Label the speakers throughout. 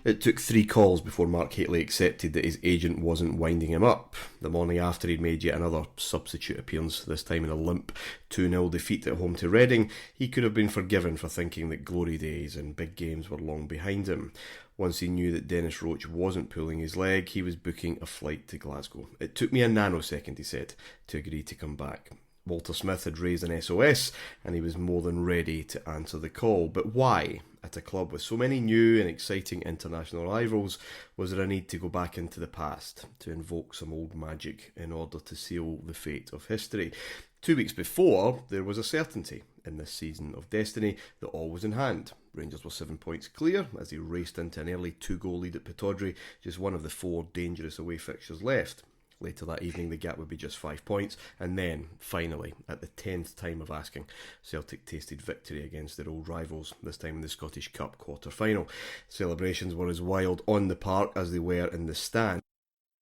Speaker 1: It took 3 calls before Mark Hateley accepted that his agent wasn't winding him up. The morning after he'd made yet another substitute appearance, this time in a limp 2-0 defeat at home to Reading, he could have been forgiven for thinking that glory days and big games were long behind him. Once he knew that Dennis Roach wasn't pulling his leg, he was booking a flight to Glasgow. It took me a nanosecond, he said, to agree to come back. Walter Smith had raised an SOS, and he was more than ready to answer the call. But why, at a club with so many new and exciting international rivals, was there a need to go back into the past, to invoke some old magic in order to seal the fate of history? 2 weeks before, there was a certainty in this season of destiny that all was in hand. Rangers were 7 points clear as they raced into an early 2-goal lead at Pittodrie, just one of the 4 dangerous away fixtures left. Later that evening, the gap would be just 5 points, and then, finally, at the 10th time of asking, Celtic tasted victory against their old rivals, this time in the Scottish Cup quarter-final. Celebrations were as wild on the park as they were in the stand.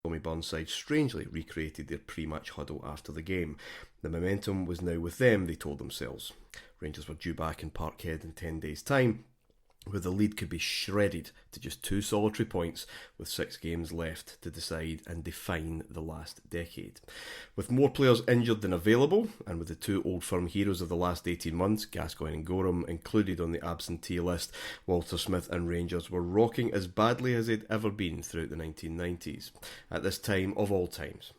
Speaker 1: Tommy Burnside strangely recreated their pre-match huddle after the game. The momentum was now with them, they told themselves. Rangers were due back in Parkhead in 10 days' time, where the lead could be shredded to just 2 solitary points with 6 games left to decide and define the last decade. With more players injured than available, and with the 2 old firm heroes of the last 18 months, Gascoigne and Gorham, included on the absentee list, Walter Smith and Rangers were rocking as badly as they'd ever been throughout the 1990s, at this time of all times.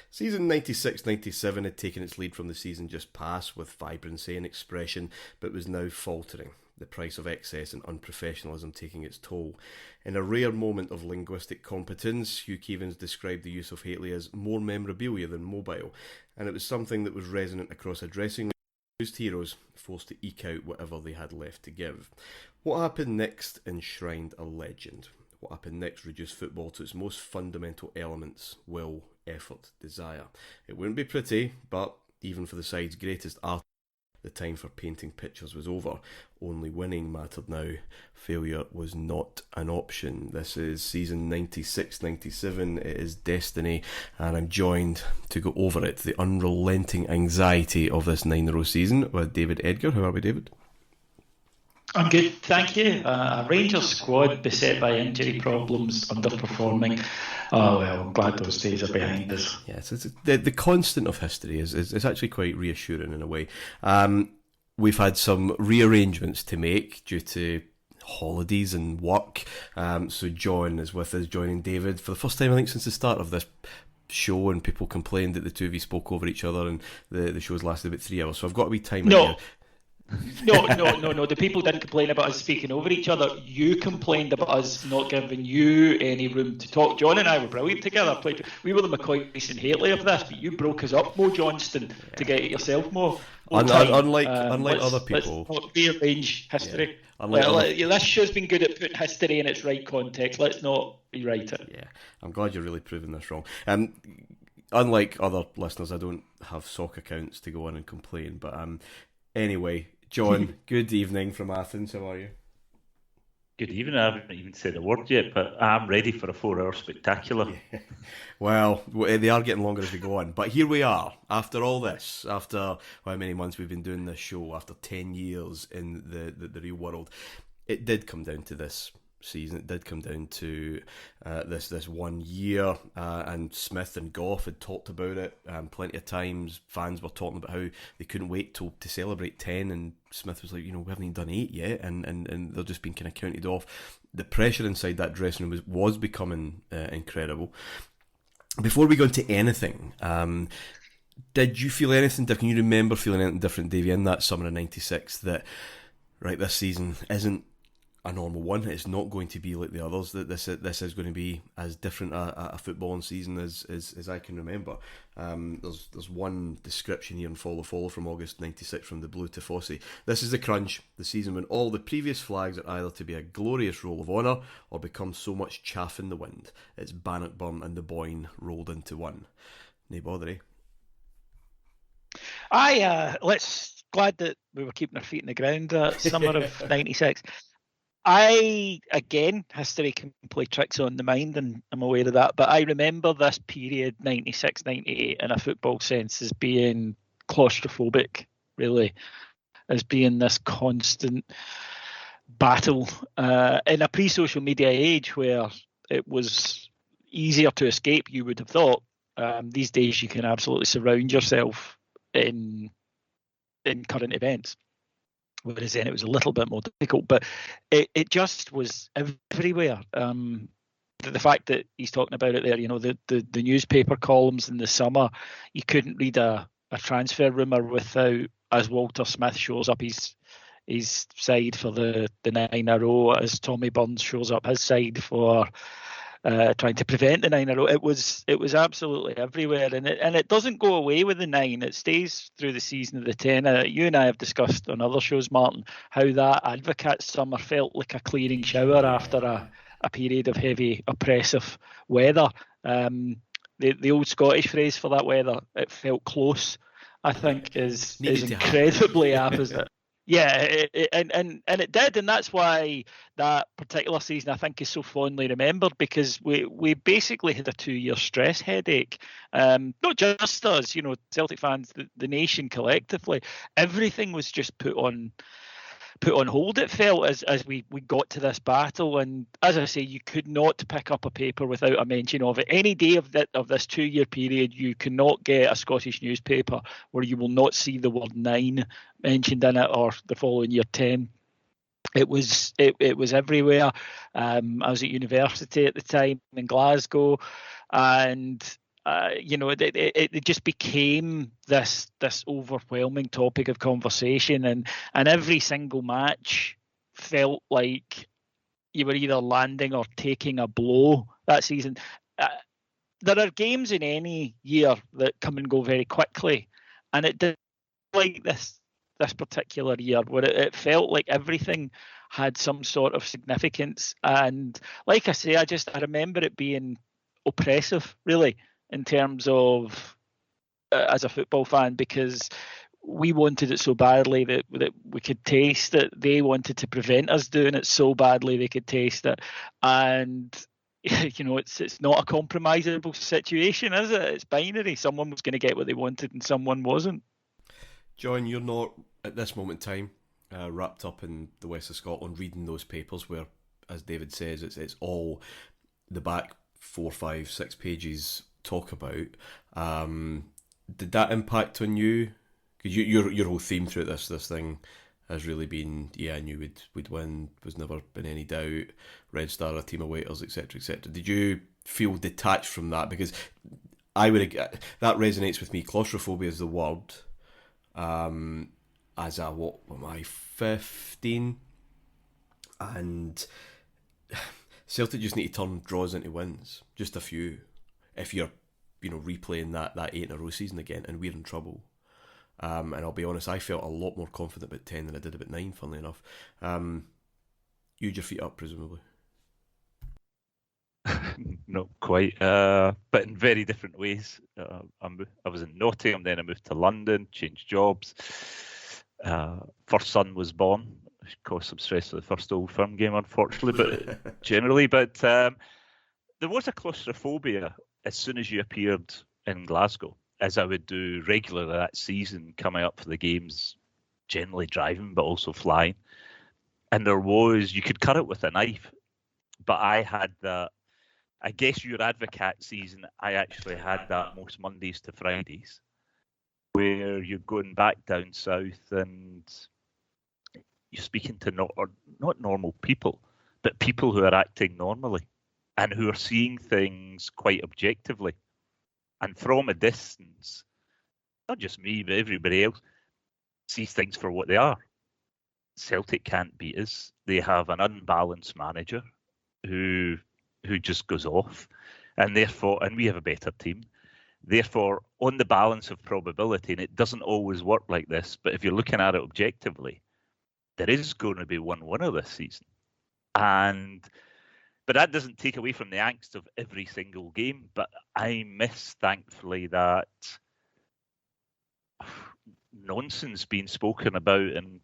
Speaker 1: Season 96-97 had taken its lead from the season just past with vibrancy and expression, but was now faltering, the price of excess and unprofessionalism taking its toll. In a rare moment of linguistic competence, Hugh Keevins described the use of Hateley as more memorabilia than mobile, and it was something that was resonant across a dressing room. Used heroes forced to eke out whatever they had left to give. What happened next enshrined a legend. What happened next reduced football to its most fundamental elements: will, effort, desire. It wouldn't be pretty, but even for the side's greatest artist, the time for painting pictures was over. Only winning mattered now. Failure was not an option. This is season 96-97. It is destiny, and I'm joined to go over it, the unrelenting anxiety of this 9-row season, with David Edgar. How are we, David?
Speaker 2: I'm good, thank you. A Rangers squad beset by injury problems, underperforming. Oh well, I'm glad those days are behind us.
Speaker 1: Yes, the constant of history is actually quite reassuring in a way. We've had some rearrangements to make due to holidays and work. So John is with us, joining David for the first time, I think, since the start of this show, and people complained that the two of you spoke over each other, and the show's lasted about 3 hours. So I've got to be time in here.
Speaker 2: No. The people didn't complain about us speaking over each other. You complained about us not giving you any room to talk. John and I were brilliant together. We were the McCoys and Hateley of this, but you broke us up, Mo Johnston, to get it yourself more.
Speaker 1: Unlike other people.
Speaker 2: Let's not rearrange history.
Speaker 1: Yeah.
Speaker 2: This show's been good at putting history in its right context. Let's not rewrite it.
Speaker 1: Yeah, I'm glad you're really proving this wrong. Unlike other listeners, I don't have sock accounts to go on and complain. But anyway, John, good evening from Athens. How are you?
Speaker 3: Good evening. I haven't even said a word yet, but I'm ready for a 4-hour spectacular.
Speaker 1: Yeah. Well, they are getting longer as we go on. But here we are, after all this, after how many months we've been doing this show, after 10 years in the real world. It did come down to this season. It did come down to this 1 year, and Smith and Gough had talked about it plenty of times. Fans were talking about how they couldn't wait to celebrate 10, and Smith was like, we haven't even done 8 yet, and they're just being kind of counted off. The pressure inside that dressing room was becoming incredible. Before we go into anything, did you feel anything different? Can you remember feeling anything different, Davey, in that summer of '96, that right, this season isn't a normal one? It's not going to be like the others. That this is going to be as different a footballing season as I can remember. There's one description here in Follow from August '96 from the Blue Tifosi. This is the crunch, the season when all the previous flags are either to be a glorious roll of honour or become so much chaff in the wind. It's Bannockburn and the Boyne rolled into one. Nae bother,
Speaker 2: Let's glad that we were keeping our feet in the ground summer of '96. History can play tricks on the mind, and I'm aware of that, but I remember this period, 96, 98, in a football sense, as being claustrophobic, really, as being this constant battle in a pre-social media age where it was easier to escape, you would have thought. These days you can absolutely surround yourself in current events, whereas then it was a little bit more difficult, but it just was everywhere. The fact that he's talking about it there, the newspaper columns in the summer, you couldn't read a transfer rumour without, as Walter Smith shows up his side for the 9 in a row, as Tommy Burns shows up his side for trying to prevent the 9 in a row. It was absolutely everywhere, and it doesn't go away with the 9. It stays through the season of the 10. You and I have discussed on other shows, Martyn, how that Advocate summer felt like a clearing shower after a period of heavy oppressive weather. The old Scottish phrase for that weather, it felt close, I think is incredibly apposite. Yeah, and it did, and that's why that particular season I think is so fondly remembered, because we basically had a 2-year stress headache. Not just us, Celtic fans, the nation collectively. Everything was just put on hold, it felt, as we got to this battle. And as I say, you could not pick up a paper without a mention of it. Any day of this 2-year period, you cannot get a Scottish newspaper where you will not see the word 9 mentioned in it, or the following year 10. It was everywhere. I was at university at the time in Glasgow, and it just became this overwhelming topic of conversation, and every single match felt like you were either landing or taking a blow that season. There are games in any year that come and go very quickly, and it did like this particular year, where it felt like everything had some sort of significance. And like I say, I remember it being oppressive, really, in terms of as a football fan, because we wanted it so badly that we could taste it. They wanted to prevent us doing it so badly they could taste it. And it's not a compromisable situation, is it? It's binary. Someone was going to get what they wanted and someone wasn't.
Speaker 1: John, you're not, at this moment in time, wrapped up in the west of Scotland reading those papers where, as David says, it's all the back 4, 5, 6 pages talk about. Did that impact on you? Because your whole theme throughout this thing has really been, I knew we'd win, was never been any doubt, Red Star, a team of waiters, etc., etc. Did you feel detached from that? Because that resonates with me. Claustrophobia is the word. As a, what am I, 15? And Celtic just need to turn draws into wins, just a few. If you're, replaying that 8 in a row season again, and we're in trouble. And I'll be honest, I felt a lot more confident about 10 than I did about 9, funnily enough. You had your feet up, presumably.
Speaker 3: Not quite, but in very different ways. I was in Nottingham, then I moved to London, changed jobs. First son was born, which caused some stress for the first Old Firm game, unfortunately, but generally. But there was a claustrophobia as soon as you appeared in Glasgow, as I would do regularly that season, coming up for the games, generally driving, but also flying. And you could cut it with a knife, but I had that. I guess your Advocate season, I actually had that most Mondays to Fridays, where you're going back down south and you're speaking to not normal people, but people who are acting normally and who are seeing things quite objectively. And from a distance, not just me, but everybody else sees things for what they are. Celtic can't beat us. They have an unbalanced manager who just goes off, and we have a better team. Therefore, on the balance of probability, and it doesn't always work like this, but if you're looking at it objectively, there is going to be one winner this season. But that doesn't take away from the angst of every single game. But I miss, thankfully, that nonsense being spoken about. And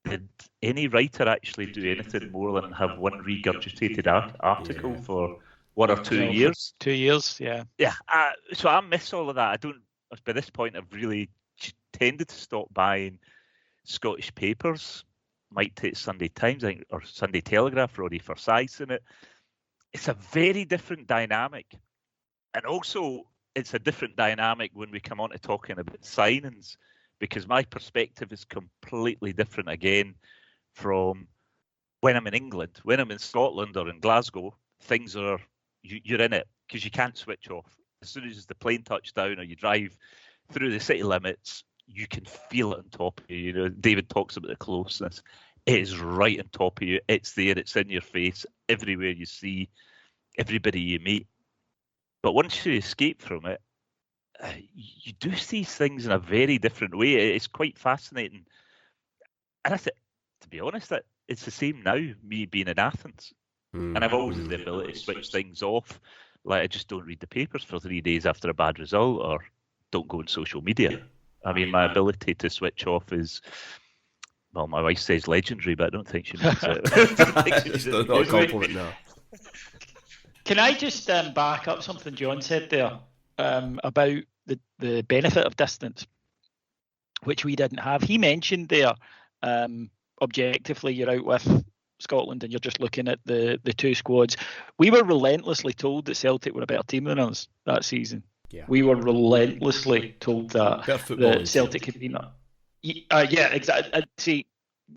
Speaker 3: did any writer actually do anything more than have one regurgitated article for 1 or 2 years?
Speaker 2: 2 years, yeah.
Speaker 3: Yeah, so I miss all of that. By this point, I've really tended to stop buying Scottish papers might take Sunday Times, I think, or Sunday Telegraph, Roddy Forsyth's in it. It's a very different dynamic. And also, it's a different dynamic when we come on to talking about signings, because my perspective is completely different again from when I'm in England. When I'm in Scotland or in Glasgow, things are, you're in it because you can't switch off. As soon as the plane touches down or you drive through the city limits, you can feel it on top of you. You know, David talks about the closeness. It is right on top of you. It's there. It's in your face. Everywhere you see, everybody you meet. But once you escape from it, you do see things in a very different way. It's quite fascinating. And I think, to be honest, that it's the same now, me being in Athens. And I've always had the ability to switch things off. Like, I just don't read the papers for 3 days after a bad result, or don't go on social media. I mean, my ability to switch off is, well, my wife says legendary, but I don't think she means it.
Speaker 1: It's not a compliment now.
Speaker 2: Can I just back up something John said there about the benefit of distance, which we didn't have? He mentioned there, objectively, you're out with Scotland and you're just looking at the two squads. We were relentlessly told that Celtic were a better team than us that season. Yeah. We were relentlessly told that Celtic could be not. Yeah, exactly. See,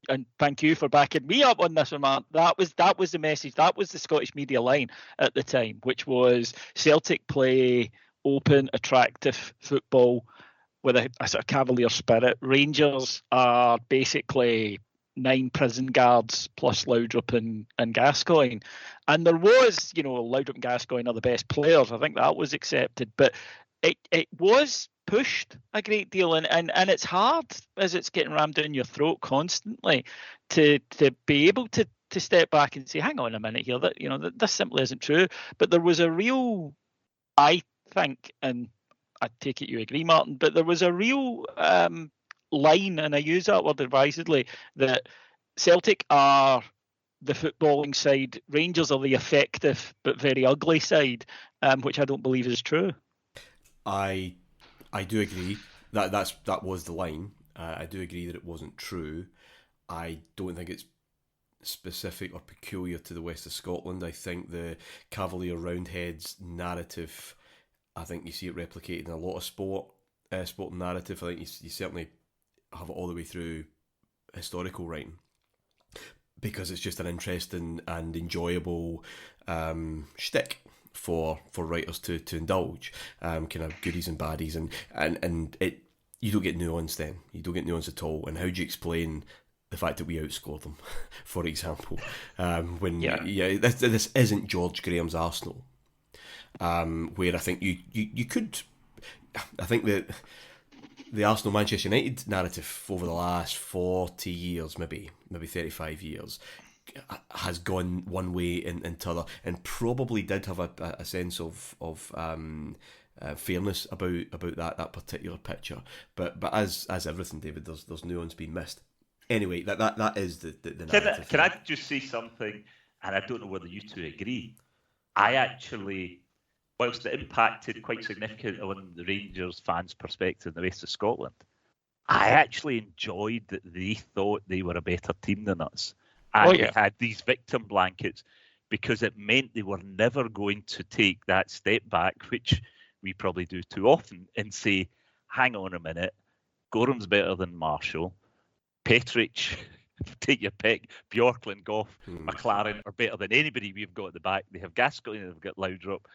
Speaker 2: and thank you for backing me up on this one, Mark. That was the message. That was the Scottish media line at the time, which was Celtic play open, attractive football with a sort of cavalier spirit. Rangers are basically 9 prison guards plus Laudrup and Gascoigne. And there was, Laudrup and Gascoigne are the best players. I think that was accepted. But it was pushed a great deal, and it's hard as it's getting rammed down your throat constantly to be able to step back and say, hang on a minute here, that this simply isn't true. But there was a real, I think, and I take it you agree, Martyn, but there was a real line, and I use that word advisedly, that Celtic are the footballing side, Rangers are the effective but very ugly side, which I don't believe is true.
Speaker 1: I do agree that was the line. I do agree that it wasn't true. I don't think it's specific or peculiar to the west of Scotland. I think the Cavalier Roundheads narrative, I think you see it replicated in a lot of sport narrative. I think you certainly have it all the way through historical writing, because it's just an interesting and enjoyable shtick for writers to indulge, kind of goodies and baddies, and it, you don't get nuance then. You don't get nuance at all. And how do you explain the fact that we outscore them, for example, this isn't George Graham's Arsenal, where I think you could, I think that the Arsenal Manchester United narrative over the last 40 years, maybe 35 years, has gone one way and t'other, and probably did have a sense of fairness about that particular picture. But as everything, David, there's nuance being missed. Anyway, that is the narrative.
Speaker 3: Can I just say something? And I don't know whether you two agree. I actually, whilst it impacted quite significantly on the Rangers fans' perspective in the west of Scotland, I actually enjoyed that they thought they were a better team than us. And they had these victim blankets, because it meant they were never going to take that step back, which we probably do too often, and say, hang on a minute, Gorham's better than Marshall, Petric, take your pick, Bjorklund, Goff, McLaren are better than anybody we've got at the back. They have Gascoigne, they've got Laudrup.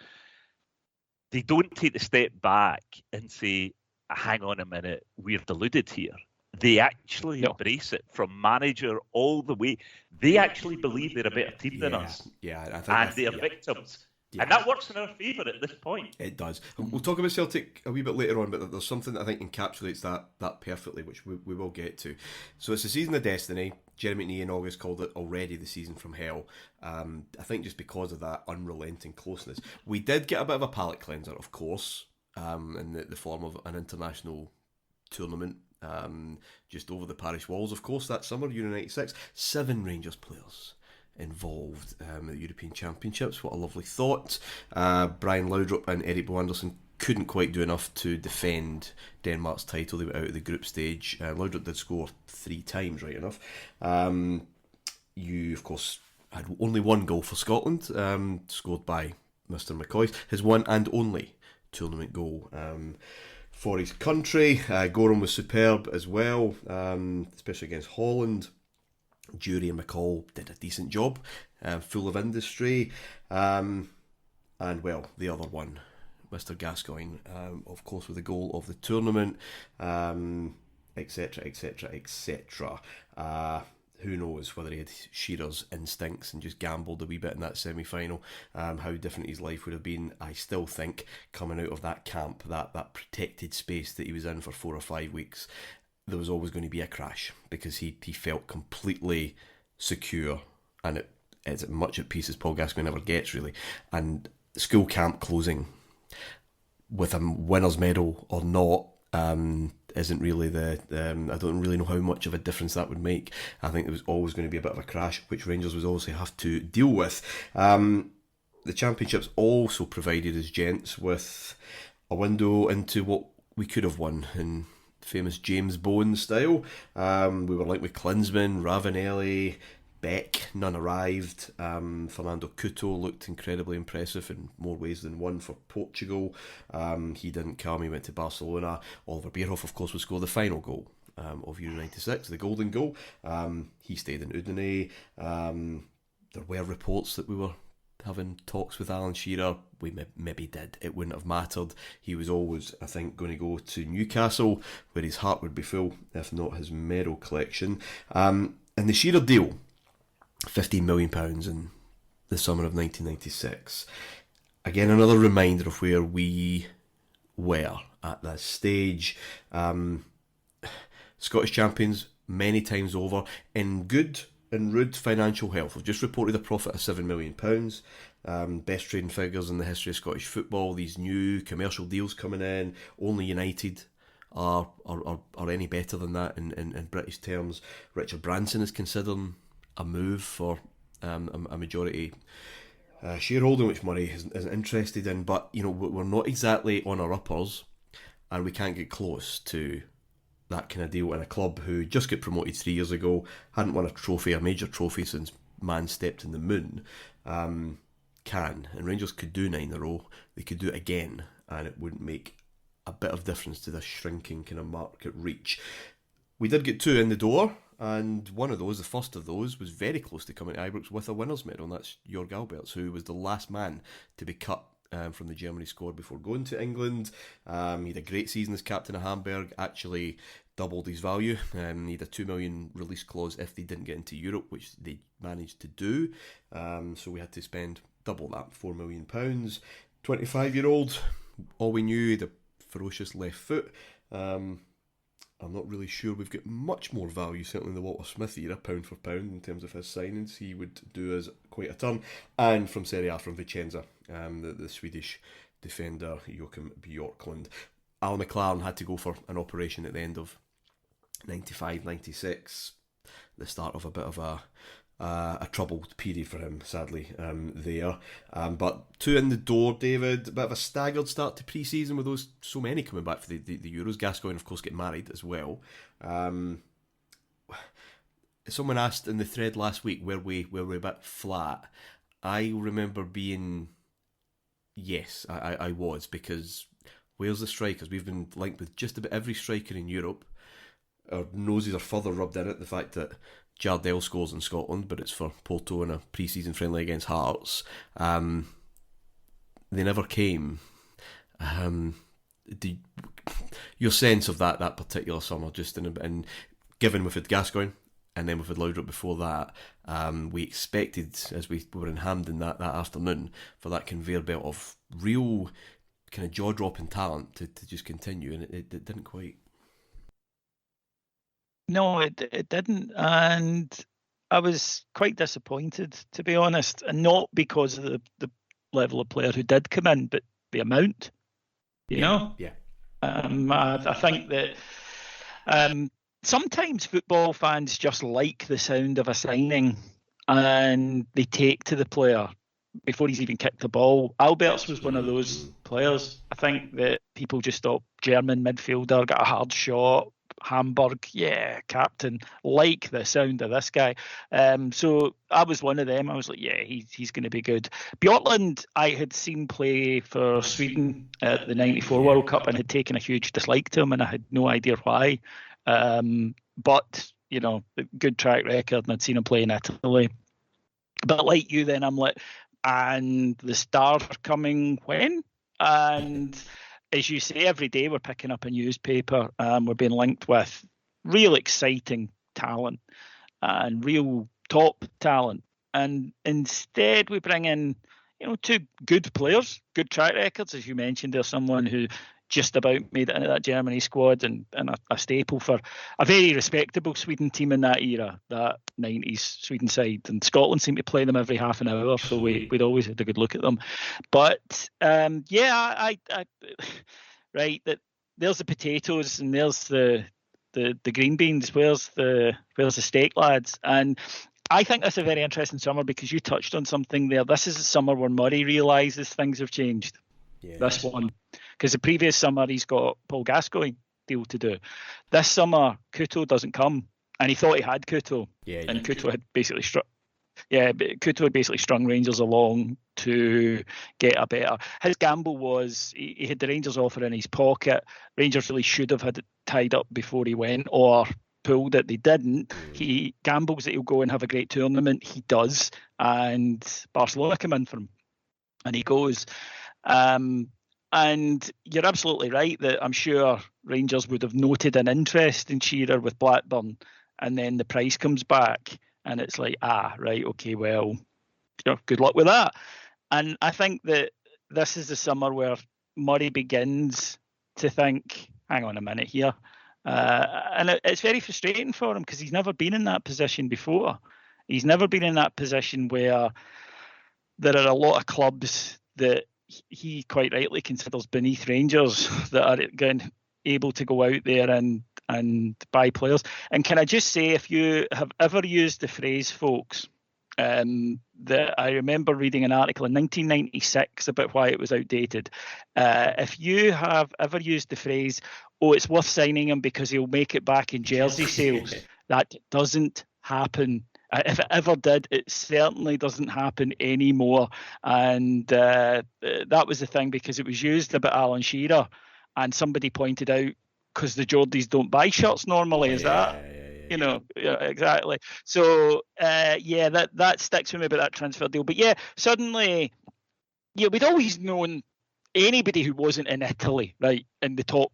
Speaker 3: They don't take the step back and say, hang on a minute, we're deluded here. They actually embrace it, from manager all the way. They actually believe they're a better team than us.
Speaker 1: Yeah, I think
Speaker 3: and they are victims. Yeah. And that works in our favour at this point.
Speaker 1: It does. We'll talk about Celtic a wee bit later on, but there's something that I think encapsulates that perfectly, which we will get to. So it's the season of destiny. Jeremy McNee in August called it already the season from hell. I think just because of that unrelenting closeness. We did get a bit of a palate cleanser, of course, in the form of an international tournament. Just over the parish walls, of course, that summer, Euro 96, 7 Rangers players involved in the European Championships. What a lovely thought. Brian Laudrup and Eric Bo Anderson couldn't quite do enough to defend Denmark's title. They were out of the group stage. Laudrup did score 3 times, right enough. You, of course, had only one goal for Scotland, scored by Mr. McCoy. His one and only tournament goal for his country. Gorham was superb as well, especially against Holland. Jury and McCall did a decent job, full of industry. And, well, the other one, Mr. Gascoigne, of course, with the goal of the tournament, etc., etc., etc. Who knows whether he had Shearer's instincts and just gambled a wee bit in that semi-final, how different his life would have been. I still think coming out of that camp, that protected space that he was in for 4 or 5 weeks, there was always going to be a crash, because he felt completely secure, and it is as much at peace as Paul Gascoigne ever gets, really. And school camp closing with a winner's medal or not isn't really I don't really know how much of a difference that would make. I think there was always going to be a bit of a crash, which Rangers would obviously have to deal with. The Championships also provided us gents with a window into what we could have won in famous James Bowen style. We were like with Klinsmann, Ravanelli, Beck, none arrived. Fernando Couto looked incredibly impressive in more ways than one for Portugal. He didn't come, he went to Barcelona. Oliver Bierhoff, of course, would score the final goal of Euro 96, the golden goal. He stayed in Udine. There were reports that we were having talks with Alan Shearer. We maybe did. It wouldn't have mattered. He was always, I think, going to go to Newcastle, where his heart would be full, if not his medal collection. And the Shearer deal, £15 million in the summer of 1996. Again, another reminder of where we were at that stage. Scottish champions many times over, in good and rude financial health. We've just reported a profit of £7 million. Best trading figures in the history of Scottish football. These new commercial deals coming in. Only United are any better than that in British terms. Richard Branson is considering a move for a majority shareholding, which Murray isn't interested in. But we're not exactly on our uppers, and we can't get close to that kind of deal in a club who just got promoted 3 years ago, hadn't won a major trophy since man stepped in the moon. And Rangers could do 9 in a row. They could do it again, and it wouldn't make a bit of difference to this shrinking kind of market reach. We did get 2 in the door, and one of those, the first of those, was very close to coming to Ibrox with a winner's medal, and that's Jörg Alberts, who was the last man to be cut from the Germany squad before going to England. He had a great season as captain of Hamburg, actually doubled his value. He had a £2 million release clause if they didn't get into Europe, which they managed to do. So we had to spend double that, £4 million. 25-year-old, all we knew, he had a ferocious left foot. I'm not really sure we've got much more value, certainly in the Walter Smith era, pound for pound, in terms of his signings. He would do us quite a turn. And from Serie A, from Vicenza, the Swedish defender, Joachim Björklund. Al McLaren had to go for an operation at the end of 95-96, the start of a bit of a troubled period for him, sadly, there. But 2 in the door, David. A bit of a staggered start to pre-season with those so many coming back for the Euros. Gascoigne, of course, getting married as well. Someone asked in the thread last week where we a bit flat. I remember being, yes, I was, because where's the strikers? We've been linked with just about every striker in Europe. Our noses are further rubbed in it, the fact that Jardel scores in Scotland, but it's for Porto in a pre-season friendly against Hearts. They never came. Your sense of that particular summer, just and given we've had Gascoigne, and then we've had Laudrup before that, we expected, as we were in Hampden that afternoon, for that conveyor belt of real kind of jaw-dropping talent to just continue, and it didn't quite.
Speaker 2: No, it didn't, and I was quite disappointed, to be honest, and not because of the level of player who did come in, but the amount, you know?
Speaker 1: Yeah.
Speaker 2: I think that sometimes football fans just like the sound of a signing, and they take to the player before he's even kicked the ball. Albertz was one of those players. I think that people just thought German midfielder, got a hard shot, Hamburg, yeah, captain, like the sound of this guy. So I was one of them. I was like, yeah, he's going to be good. Bjorklund, I had seen play for Sweden at the '94 World Cup and had taken a huge dislike to him, and I had no idea why. But, you know, good track record, and I'd seen him play in Italy. But like you, then I'm like, and the stars are coming when? And as you say, every day we're picking up a newspaper. We're being linked with real exciting talent and real top talent. And instead we bring in, you know, two good players, good track records. As you mentioned, there's someone who just about made it into that Germany squad and a staple for a very respectable Sweden team in that era, that 90s Sweden side. And Scotland seemed to play them every half an hour, so we'd always had a good look at them. But I right, that there's the potatoes and there's the green beans. Where's the steak, lads? And I think that's a very interesting summer because you touched on something there. This is a summer where Murray realises things have changed. Yeah. This one, because the previous summer he's got Paul Gascoigne deal to do. This summer Couto doesn't come, and he thought he had Couto, and Couto had basically Couto had basically strung Rangers along to get a better. His gamble was he had the Rangers offer in his pocket. Rangers really should have had it tied up before he went, or pulled it. They didn't. He gambles that he'll go and have a great tournament. He does, and Barcelona come in for him, and he goes. And you're absolutely right that I'm sure Rangers would have noted an interest in Shearer with Blackburn, and then the price comes back and it's like, right, okay, well, you know, good luck with that. And I think that this is the summer where Murray begins to think, hang on a minute here. And it's very frustrating for him because he's never been in that position before. He's never been in that position where there are a lot of clubs that he quite rightly considers beneath Rangers that are able to go out there and buy players. And can I just say, if you have ever used the phrase, folks, that I remember reading an article in 1996 about why it was outdated. If you have ever used the phrase, it's worth signing him because he'll make it back in jersey sales, that doesn't happen. If it ever did, it certainly doesn't happen anymore. And that was the thing, because it was used about Alan Shearer, and somebody pointed out, because the Geordies don't buy shirts normally, you know, exactly. So that sticks with me about that transfer deal. But suddenly, we'd always known anybody who wasn't in Italy, right, in the top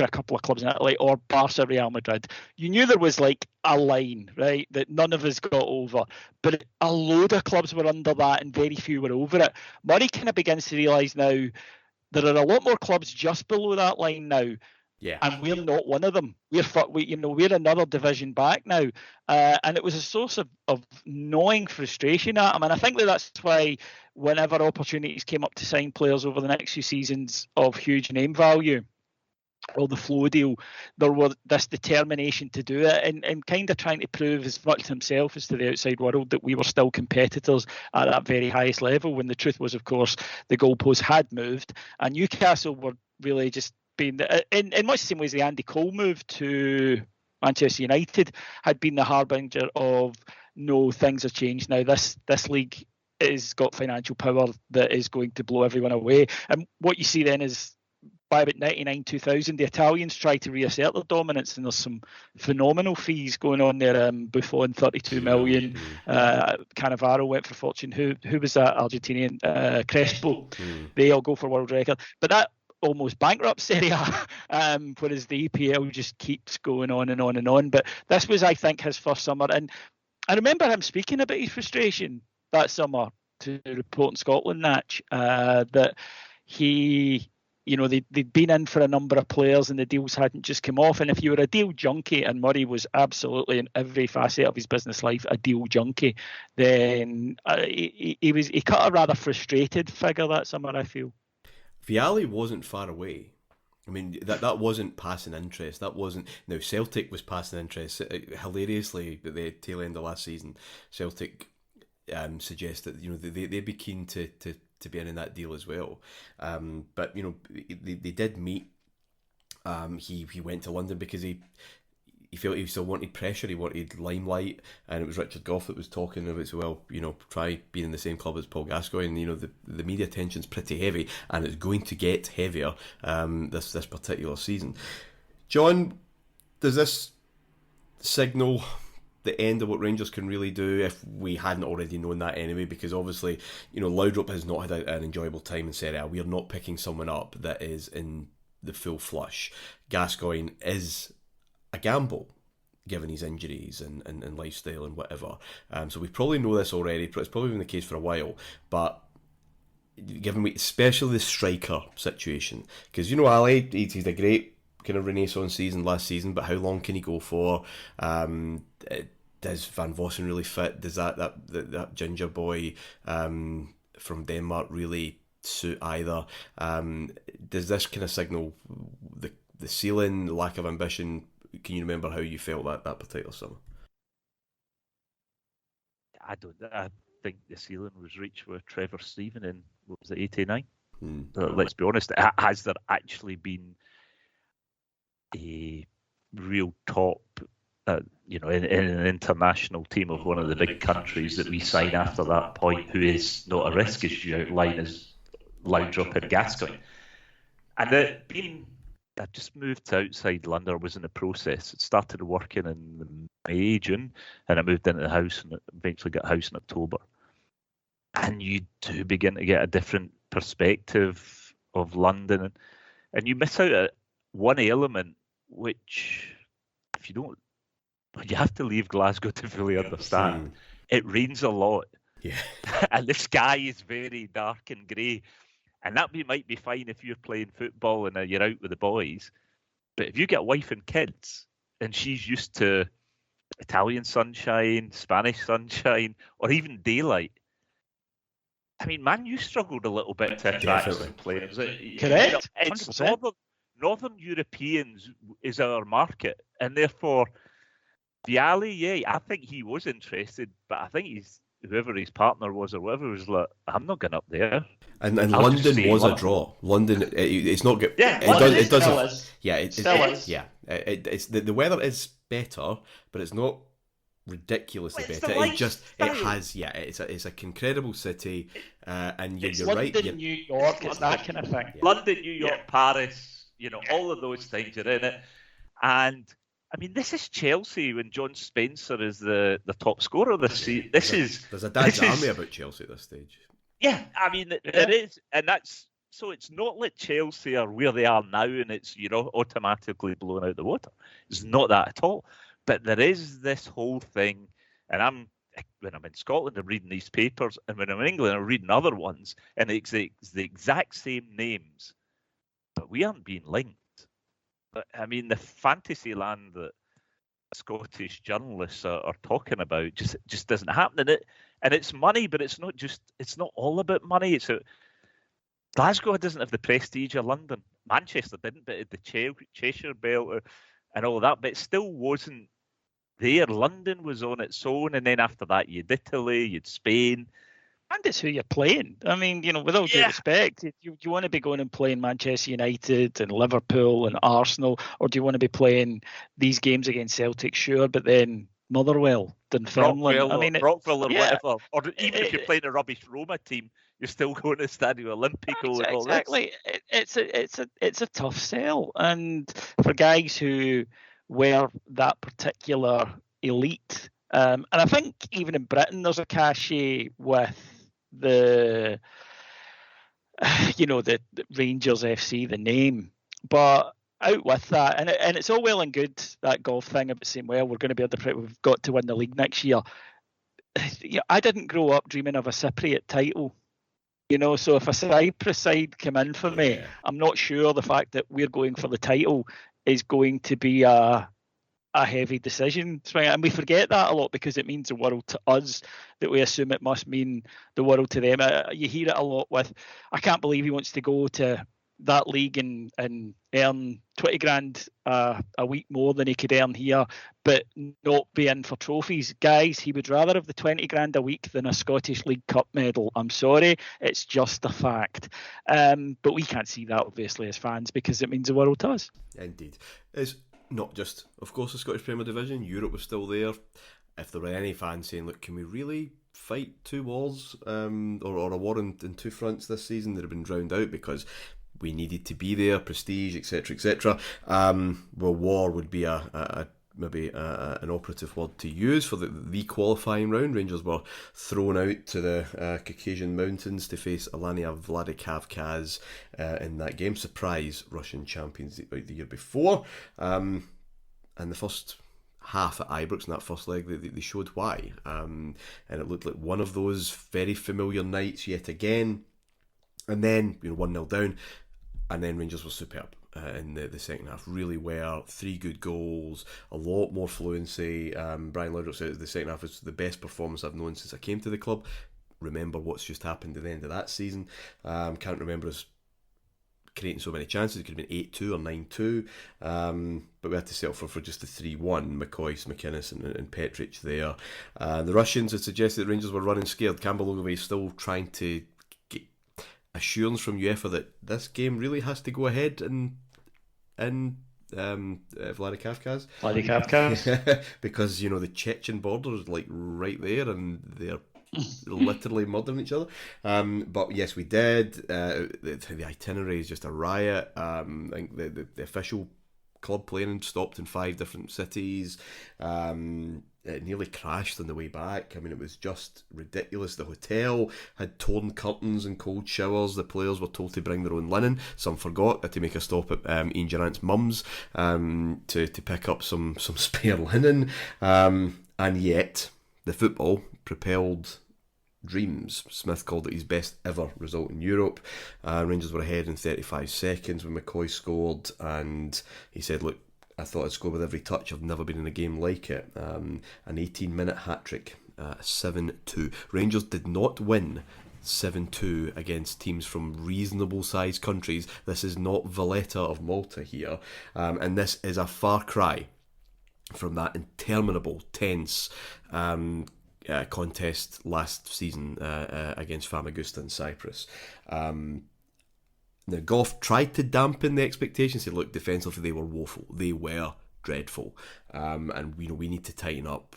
Speaker 2: a couple of clubs in Italy, or Barca, Real Madrid, you knew there was like a line, right, that none of us got over, but a load of clubs were under that and very few were over it. Murray kind of begins to realise now there are a lot more clubs just below that line now. Yeah, and we're not one of them. We're another division back now, and it was a source of gnawing frustration at him. And I think that's why whenever opportunities came up to sign players over the next few seasons of huge name value, or the Flow deal, there was this determination to do it, and kind of trying to prove as much to himself as to the outside world that we were still competitors at that very highest level, when the truth was, of course, the goalposts had moved, and Newcastle were really just being, in much the same way as the Andy Cole move to Manchester United had been the harbinger of, no, things have changed now. This league has got financial power that is going to blow everyone away. And what you see then is, by about 99, 2000, the Italians try to reassert their dominance, and there's some phenomenal fees going on there. Buffon, 32 million. Cannavaro went for fortune. Who was that Argentinian? Crespo. They all go for world record. But that almost bankrupts Serie A, whereas the EPL just keeps going on and on and on. But this was, I think, his first summer. And I remember him speaking about his frustration that summer to Report in Scotland, Natch, that he... they'd been in for a number of players and the deals hadn't just come off. And if you were a deal junkie, and Murray was absolutely in every facet of his business life a deal junkie, then he cut a rather frustrated figure that summer, I feel.
Speaker 1: Vialli wasn't far away. I mean, that wasn't passing interest. That wasn't... Now, Celtic was passing interest. Hilariously, at the tail end of last season, Celtic suggest that they'd be keen to be in that deal as well. But they did meet. He went to London because he felt he still wanted pressure, he wanted limelight, and it was Richard Gough that was talking about, well, try being in the same club as Paul Gascoigne. And the media attention's pretty heavy, and it's going to get heavier this particular season. John, does this signal the end of what Rangers can really do, if we hadn't already known that anyway? Because obviously, Laudrup has not had an enjoyable time in Serie A. We are not picking someone up that is in the full flush. Gascoigne is a gamble, given his injuries and lifestyle and whatever. So we probably know this already. It's probably been the case for a while. But given especially the striker situation, because Ali, he's a great kind of renaissance season last season, but how long can he go for? Does Van Vossen really fit? Does that ginger boy from Denmark really suit either? Does this kind of signal the ceiling, the lack of ambition? Can you remember how you felt that particular summer?
Speaker 3: I think the ceiling was reached with Trevor Stephen in, what was it, 89? Let's be honest, has there actually been a real top, in an international team of one of the big countries that we sign after that point, who is not a risk, as you outline, as Laudrup and Gascoigne? And I just moved to outside London. I was in the process. It started working in May, June, and I moved into the house and eventually got a house in October. And you do begin to get a different perspective of London. And you miss out at one element, which, if you don't, you have to leave Glasgow to fully understand. It rains a lot.
Speaker 1: Yeah.
Speaker 3: And the sky is very dark and grey. And that might be fine if you're playing football and you're out with the boys. But if you get a wife and kids and she's used to Italian sunshine, Spanish sunshine, or even daylight, I mean, Man, you struggled a little bit to attract some players.
Speaker 2: Correct.
Speaker 3: It's Northern Europeans is our market. And therefore, Vialli, I think he was interested, but I think whoever his partner was or whatever was like, I'm not going up there.
Speaker 1: And London was a draw. London, it's not good.
Speaker 2: Yeah,
Speaker 1: it does.
Speaker 2: Still is.
Speaker 1: Yeah, it
Speaker 2: still is.
Speaker 1: Yeah, it's the weather is better, but it's not ridiculously better. It's a incredible city, and you're right.
Speaker 2: London, New York, it's that kind of thing.
Speaker 3: Yeah. London, New York, Paris, all of those things are in it, and. I mean, this is Chelsea when John Spencer is the top scorer this season.
Speaker 1: There's a dad's army about Chelsea at this stage.
Speaker 3: Yeah, I mean, there is, and that's so. It's not like Chelsea are where they are now, and it's automatically blown out the water. It's not that at all. But there is this whole thing, and when I'm in Scotland, I'm reading these papers, and when I'm in England, I'm reading other ones, and it's the exact same names, but we aren't being linked. I mean, the fantasy land that Scottish journalists are talking about just doesn't happen. And it's money, but it's not all about money. Glasgow doesn't have the prestige of London. Manchester didn't, but it had the Cheshire Belt and all that, but it still wasn't there. London was on its own, and then after that, you had Italy, you had Spain.
Speaker 2: And it's who you're playing. I mean, with all due respect, you want to be going and playing Manchester United and Liverpool and Arsenal, or do you want to be playing these games against Celtic? Sure, but then Motherwell, Dunfermline,
Speaker 3: Rockville or whatever. Or even if you're playing a rubbish Roma team, you're still going to Stadio Olimpico and all this.
Speaker 2: Exactly. It's a tough sell, and for guys who were that particular elite. And I think even in Britain, there's a cachet with the Rangers FC, the name, but out with that, and it's all well and good, that golf thing about saying, well, we're going to be able to, we've got to win the league next year. I didn't grow up dreaming of a Cypriot title, so if a Cyprus side come in for me, I'm not sure the fact that we're going for the title is going to be a heavy decision, and we forget that a lot because it means the world to us, that we assume it must mean the world to them. You hear it a lot with, I can't believe he wants to go to that league and earn 20 grand a week more than he could earn here, but not be in for trophies. Guys, he would rather have the 20 grand a week than a Scottish League Cup medal. I'm sorry, it's just a fact. But we can't see that, obviously, as fans, because it means the world to us.
Speaker 1: Indeed. It's not just, of course, the Scottish Premier Division. Europe was still there. If there were any fans saying, look, can we really fight two wars or a war in two fronts this season, they'd have been drowned out because we needed to be there, prestige, etc., etc. Well, war would be maybe an operative word to use for the qualifying round. Rangers were thrown out to the Caucasian Mountains to face Alania Vladikavkaz in that game. Surprise Russian champions the year before. And the first half at Ibrox in that first leg, they showed why. And it looked like one of those very familiar nights yet again. And then, 1-0 down. And then Rangers were superb in the second half. Really were. 3 good goals, a lot more fluency. Brian Laudrup said the second half was the best performance I've known since I came to the club. Remember what's just happened at the end of that season. Can't remember us creating so many chances. It could have been 8-2 or 9-2. But we had to settle for just the 3-1. McCoy, McInnes and Petric there. The Russians had suggested that Rangers were running scared. Campbell Ogilvie still trying to assurance from UEFA that this game really has to go ahead in Vladikavkaz. Because the Chechen border is like right there and they're literally murdering each other. But yes, we did. The itinerary is just a riot. I think the official club playing stopped in 5 different cities. It nearly crashed on the way back. I mean, it was just ridiculous. The hotel had torn curtains and cold showers. The players were told to bring their own linen. Some forgot. Had to make a stop at Ian Durrant's mum's to pick up some spare linen. And yet, the football propelled dreams. Smith called it his best ever result in Europe. Rangers were ahead in 35 seconds when McCoy scored, and he said, look, I thought I'd score with every touch. I've never been in a game like it. An 18-minute hat-trick, 7-2. Rangers did not win 7-2 against teams from reasonable-sized countries. This is not Valletta of Malta here. And this is a far cry from that interminable, tense contest last season against Famagusta in Cyprus. Now, Goff tried to dampen the expectations. Said, "Look, defensively they were woeful. They were dreadful, and we need to tighten up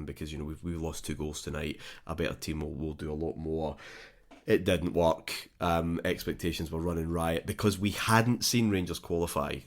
Speaker 1: because we've lost 2 goals tonight. A better team will do a lot more." It didn't work. Expectations were running riot because we hadn't seen Rangers qualify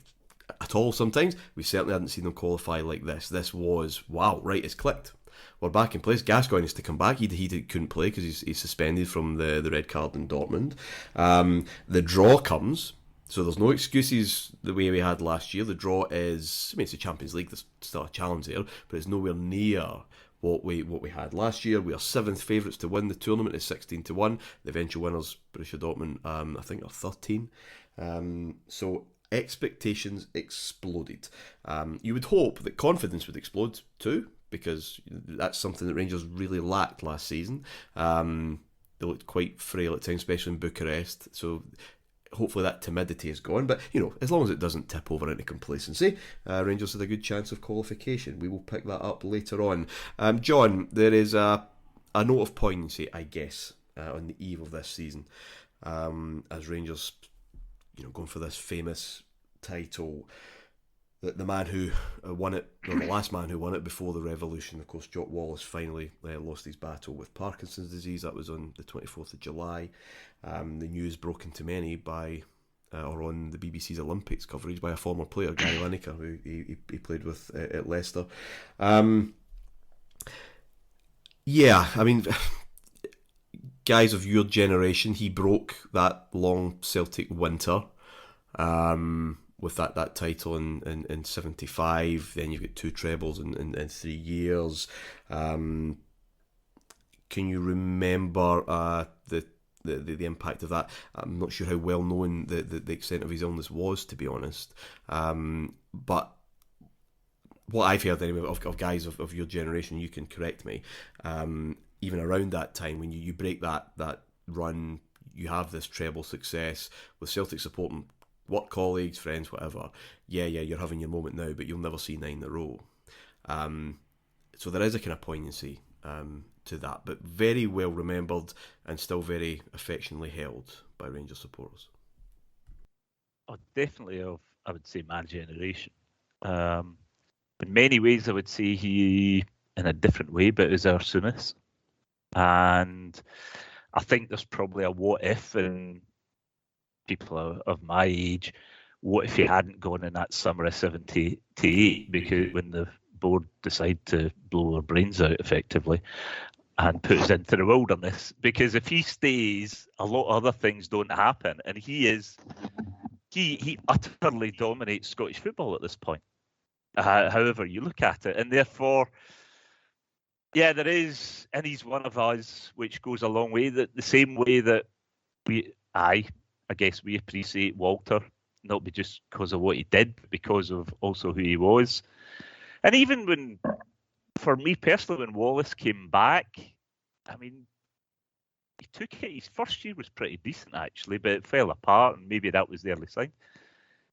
Speaker 1: at all. Sometimes we certainly hadn't seen them qualify like this. This was wow, right? It's clicked. We're back in place. Gascoigne is to come back. He couldn't play because he's suspended from the red card in Dortmund. The draw comes, so there's no excuses the way we had last year. The draw is, it's the Champions League. There's still a challenge there, but it's nowhere near what we had last year. We are 7th favourites to win the tournament. It's 16-1. The eventual winners, Borussia Dortmund, I think are 13. So expectations exploded. You would hope that confidence would explode too, because that's something that Rangers really lacked last season. They looked quite frail at times, especially in Bucharest. So hopefully that timidity is gone. But, as long as it doesn't tip over into complacency, Rangers had a good chance of qualification. We will pick that up later on. John, there is a note of poignancy, I guess, on the eve of this season. As Rangers, going for this famous title. The man who won it, or the last man who won it before the revolution, of course, Jock Wallace finally lost his battle with Parkinson's disease. That was on the 24th of July. The news broken to many on the BBC's Olympics coverage by a former player, Gary Lineker, who he played with at Leicester. Guys of your generation, he broke that long Celtic winter. With that title in 75, then you've got 2 trebles in 3 years. Can you remember the impact of that? I'm not sure how well known the extent of his illness was, to be honest. But what I've heard anyway of guys of your generation, you can correct me. Even around that time, when you break that run, you have this treble success with Celtic supporting work colleagues, friends, whatever. Yeah, you're having your moment now, but you'll never see 9 in a row. So there is a kind of poignancy to that, but very well remembered and still very affectionately held by Rangers supporters.
Speaker 3: Oh, definitely I would say, my generation. In many ways, I would say he, in a different way, but is our Souness. And I think there's probably a what if in people of my age. What if he hadn't gone in that summer of 78? Because when the board decide to blow their brains out effectively and put us into the wilderness, because if he stays, a lot of other things don't happen, and he utterly dominates Scottish football at this point. However you look at it, and therefore, yeah, there is, and he's one of us, which goes a long way. That the same way that I guess we appreciate Walter, not just because of what he did, but because of also who he was. And even when, for me personally, when Wallace came back, I mean, he took it. His first year was pretty decent actually, but it fell apart, and maybe that was the early sign.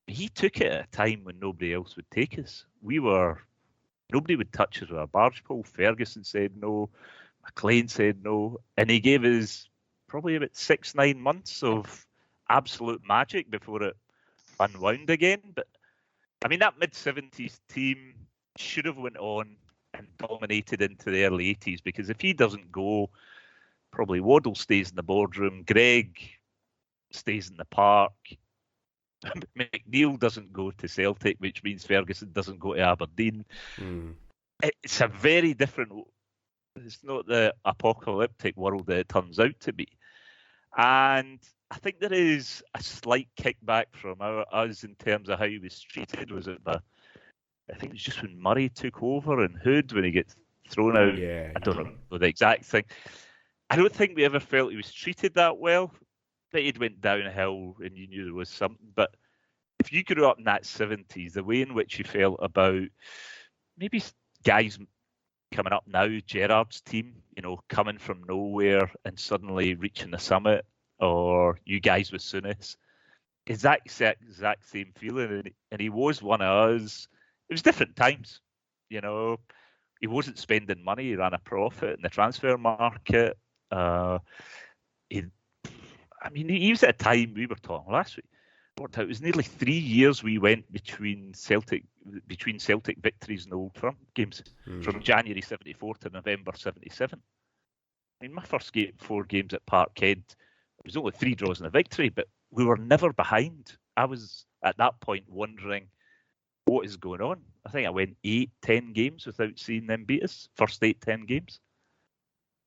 Speaker 3: He took it at a time when nobody else would take us. Nobody would touch us with a barge pole. Ferguson said no, McLean said no, and he gave us probably about 6-9 months of absolute magic before it unwound again. But I mean, that mid-70s team should have went on and dominated into the early 80s, because if he doesn't go, probably Waddle stays in the boardroom, Greg stays in the park, McNeil doesn't go to Celtic, which means Ferguson doesn't go to Aberdeen. It's a very different, it's not the apocalyptic world that it turns out to be. And I think there is a slight kickback from us in terms of how he was treated. Was it I think it was just when Murray took over and Hood, when he gets thrown out.
Speaker 1: Yeah.
Speaker 3: I don't know the exact thing. I don't think we ever felt he was treated that well. But it went downhill and you knew there was something. But if you grew up in that 70s, the way in which you felt about maybe guys coming up now, Gerrard's team, coming from nowhere and suddenly reaching the summit, or you guys with Souness, is that exact same feeling. And he was one of us. It was different times, He wasn't spending money. He ran a profit in the transfer market. He was at a time, we were talking last week, worked out it was nearly 3 years we went between Celtic victories and Old Firm games, from January 74 to November 77. I mean, my first 4 games at Parkhead, it was only 3 draws and a victory, but we were never behind. I was at that point wondering, what is going on? I think I went 8-10 games without seeing them beat us, first 8-10 games.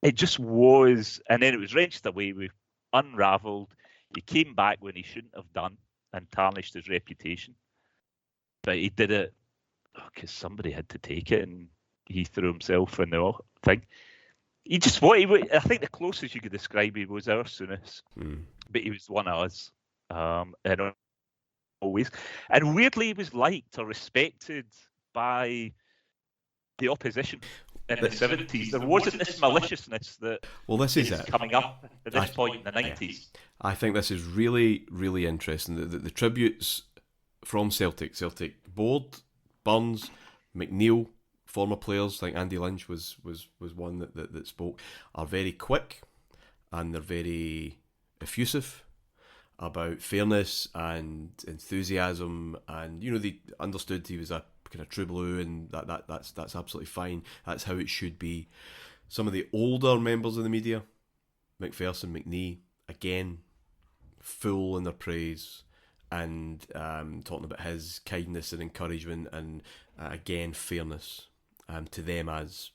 Speaker 3: It just was, and then it was wrenched away. We unravelled. He came back when he shouldn't have done and tarnished his reputation. But he did it because somebody had to take it, and he threw himself in the thing. I think the closest you could describe him was our Souness, but he was one of us. And always. And weirdly, he was liked or respected by the opposition. In the 70s, there wasn't this maliciousness that
Speaker 1: this is
Speaker 3: coming up at this point in the 90s.
Speaker 1: I think this is really, really interesting. The tributes from Celtic board, Burns, McNeil, former players like Andy Lynch was one that spoke, are very quick and they're very effusive about fairness and enthusiasm, and they understood he was a kind of true blue, and that's absolutely fine. That's how it should be. Some of the older members of the media, McPherson, McNee, again, full in their praise and talking about his kindness and encouragement and again fairness to them as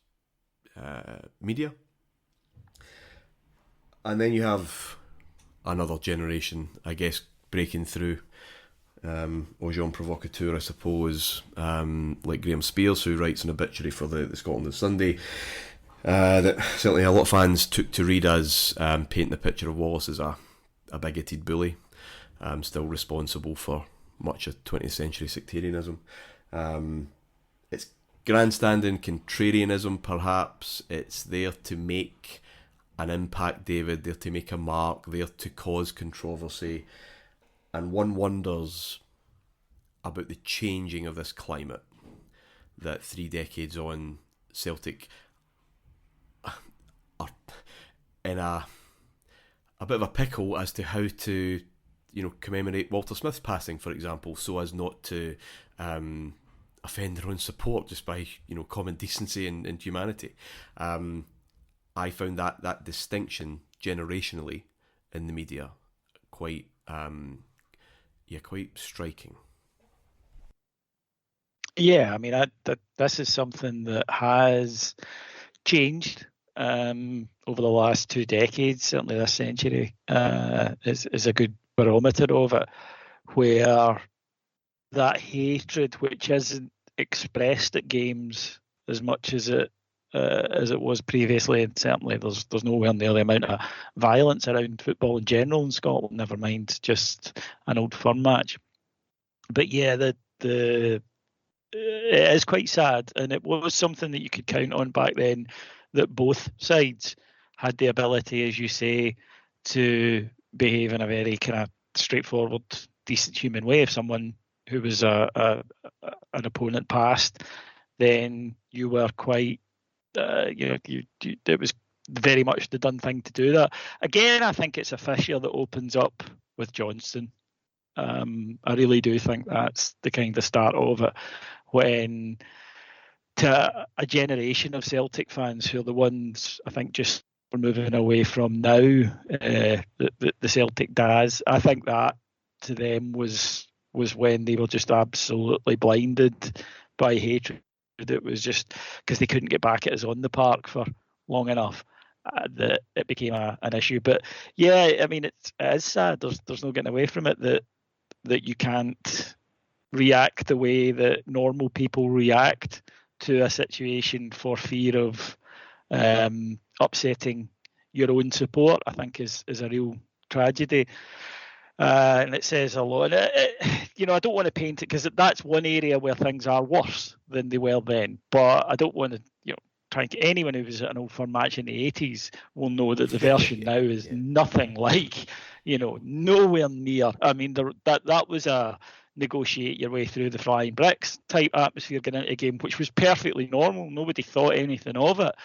Speaker 1: media. And then you have another generation, I guess, breaking through. Jean Provocateur, I suppose, like Graham Spears, who writes an obituary for the Scotland Sunday, that certainly a lot of fans took to read as painting the picture of Wallace as a bigoted bully, still responsible for much of 20th century sectarianism. It's grandstanding contrarianism, perhaps. It's there to make an impact, David, there to make a mark, there to cause controversy. And one wonders about the changing of this climate, that 3 decades on, Celtic are in a bit of a pickle as to how to, commemorate Walter Smith's passing, for example, so as not to offend their own support just by, common decency and humanity. I found that distinction generationally in the media quite striking.
Speaker 2: Yeah, I mean, this is something that has changed over the last 2 decades. Certainly, this century is a good barometer of it, where that hatred, which isn't expressed at games as much as it was previously, and certainly there's nowhere near the amount of violence around football in general in Scotland. Never mind just an Old Firm match. But yeah, the it is quite sad, and it was something that you could count on back then, that both sides had the ability, as you say, to behave in a very kind of straightforward, decent human way. If someone who was an opponent passed, then you were quite, it was very much the done thing to do that. Again, I think it's a fissure that opens up with Johnston. I really do think that's the kind of start of it, when to a generation of Celtic fans who are the ones I think just we're moving away from now, the Celtic dads. I think that to them was when they were just absolutely blinded by hatred. It was just because they couldn't get back at us on the park for long enough that it became an issue. But yeah, I mean, it is sad. There's no getting away from it that you can't react the way that normal people react to a situation for fear of upsetting your own support. I think is a real tragedy, and it says a lot. I don't want to paint it, because that's one area where things are worse than they were then, but I don't want to try and get anyone who was at an Old Firm match in the 80s will know that the version now is nothing like, nowhere near. I mean, that was a negotiate your way through the flying bricks type atmosphere getting into a game, which was perfectly normal. Nobody thought anything of it.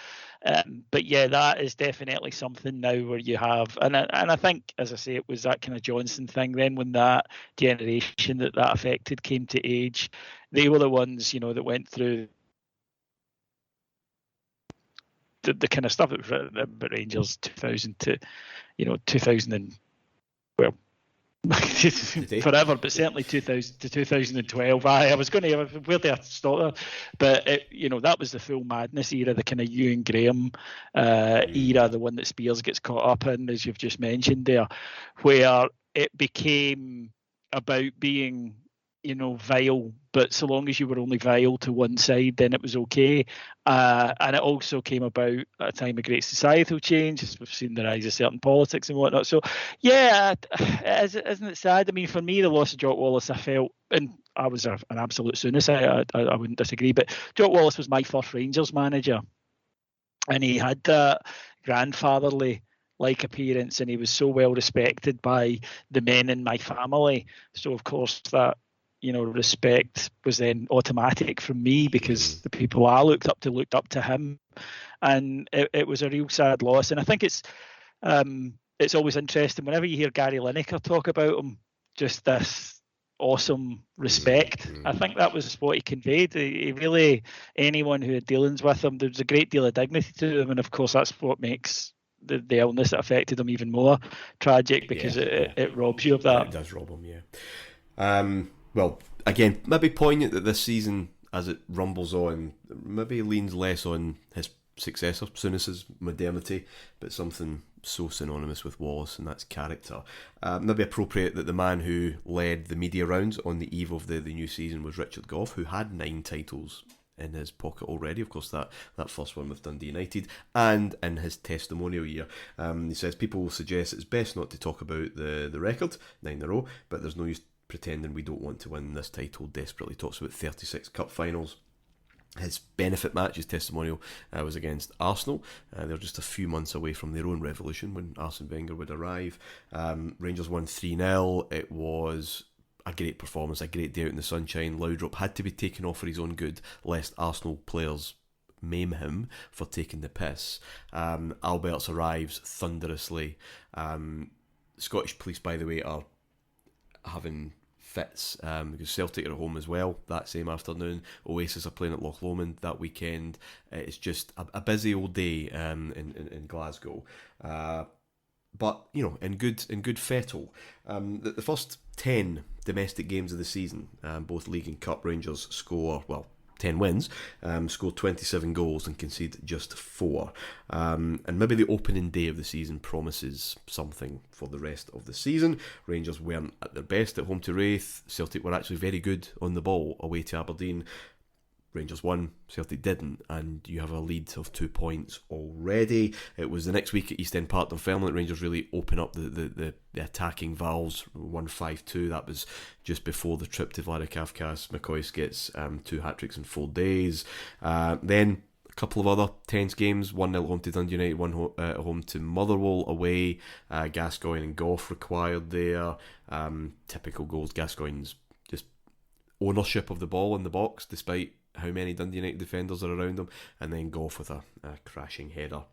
Speaker 2: But yeah, that is definitely something now where you have, and I think, as I say, it was that kind of Johnson thing then, when that generation that affected came to age. They were the ones, that went through the kind of stuff that was written about Rangers 2000 to 2000 and, well, forever, but certainly 2000 to 2012. I was going to, where did I start there? But that was the full madness era, the kind of Ewan Graham era, the one that Spears gets caught up in, as you've just mentioned there, where it became about being vile, but so long as you were only vile to one side, then it was okay. And it also came about at a time of great societal change, as we've seen the rise of certain politics and whatnot. So, yeah, isn't it sad? I mean, for me, the loss of Jock Wallace, I felt, and I was an absolute soonest, I wouldn't disagree, but Jock Wallace was my first Rangers manager, and he had that grandfatherly like appearance, and he was so well respected by the men in my family. So, of course, that respect was then automatic from me, because the people I looked up to him, and it was a real sad loss. And I think it's always interesting whenever you hear Gary Lineker talk about him, just this awesome respect. I think that was what he conveyed. He really, anyone who had dealings with him, there was a great deal of dignity to him, and of course that's what makes the illness that affected him even more tragic, because it robs you of that.
Speaker 1: It does rob him, yeah. Well, again, maybe poignant that this season, as it rumbles on, maybe leans less on his successor, Souness's modernity, but something so synonymous with Wallace, and that's character. Maybe appropriate that the man who led the media rounds on the eve of the new season was Richard Gough, who had 9 titles in his pocket already. Of course, that first one with Dundee United, and in his testimonial year, he says people will suggest it's best not to talk about the record, 9 in a row, but there's no use pretending we don't want to win this title. Desperately talks about 36 cup finals. His benefit match, his testimonial, was against Arsenal. They're just a few months away from their own revolution when Arsene Wenger would arrive. Rangers won 3-0. It was a great performance, a great day out in the sunshine. Laudrup had to be taken off for his own good, lest Arsenal players maim him for taking the piss. Alberts arrives thunderously. Scottish police, by the way, are having fits because Celtic are at home as well that same afternoon. Oasis are playing at Loch Lomond that weekend. It's just a busy old day in Glasgow, but in good fettle. The first 10 domestic games of the season, both league and cup, Rangers score 10 wins, scored 27 goals and concede just 4. And maybe the opening day of the season promises something for the rest of the season. Rangers weren't at their best at home to Raith. Celtic were actually very good on the ball away to Aberdeen. Rangers won, Celtic didn't, and you have a lead of 2 points already. It was the next week at East End Park and Fairmont that Rangers really open up the attacking valves. 1-5-2, that was just before the trip to Vladikavkaz. McCoist gets 2 hat-tricks in 4 days. Then a couple of other tense games, 1-0 home to Dundee United, 1 home to Motherwell away. Gascoigne and Gough required there. Typical goals. Gascoigne's just ownership of the ball in the box, despite how many Dundee United defenders are around him, and then Gough with a crashing header.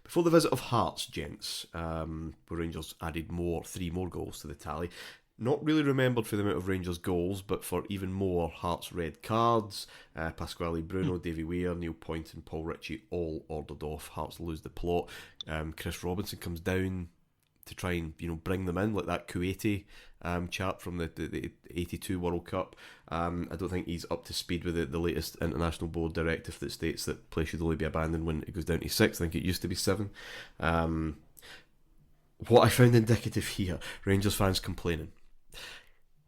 Speaker 1: Before the visit of Hearts, gents, where Rangers added 3 more goals to the tally. Not really remembered for the amount of Rangers goals, but for even more Hearts red cards. Pasquale Bruno, Davy Weir, Neil Poynton, Paul Ritchie all ordered off. Hearts lose the plot. Chris Robinson comes down to try and bring them in, like that Kuwaiti chap from the 82 World Cup. I don't think he's up to speed with the latest international board directive that states that play should only be abandoned when it goes down to 6. I think it used to be 7. What I found indicative here, Rangers fans complaining.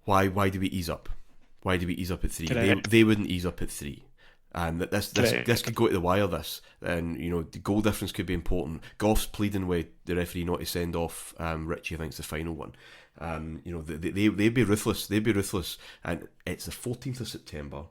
Speaker 1: Why do we ease up? Why do we ease up at 3? They wouldn't ease up at 3. And this could go to the wire, and the goal difference could be important. Gough's pleading with the referee not to send off Ritchie. I think it's the final one. They'd be ruthless. And it's the 14th of September.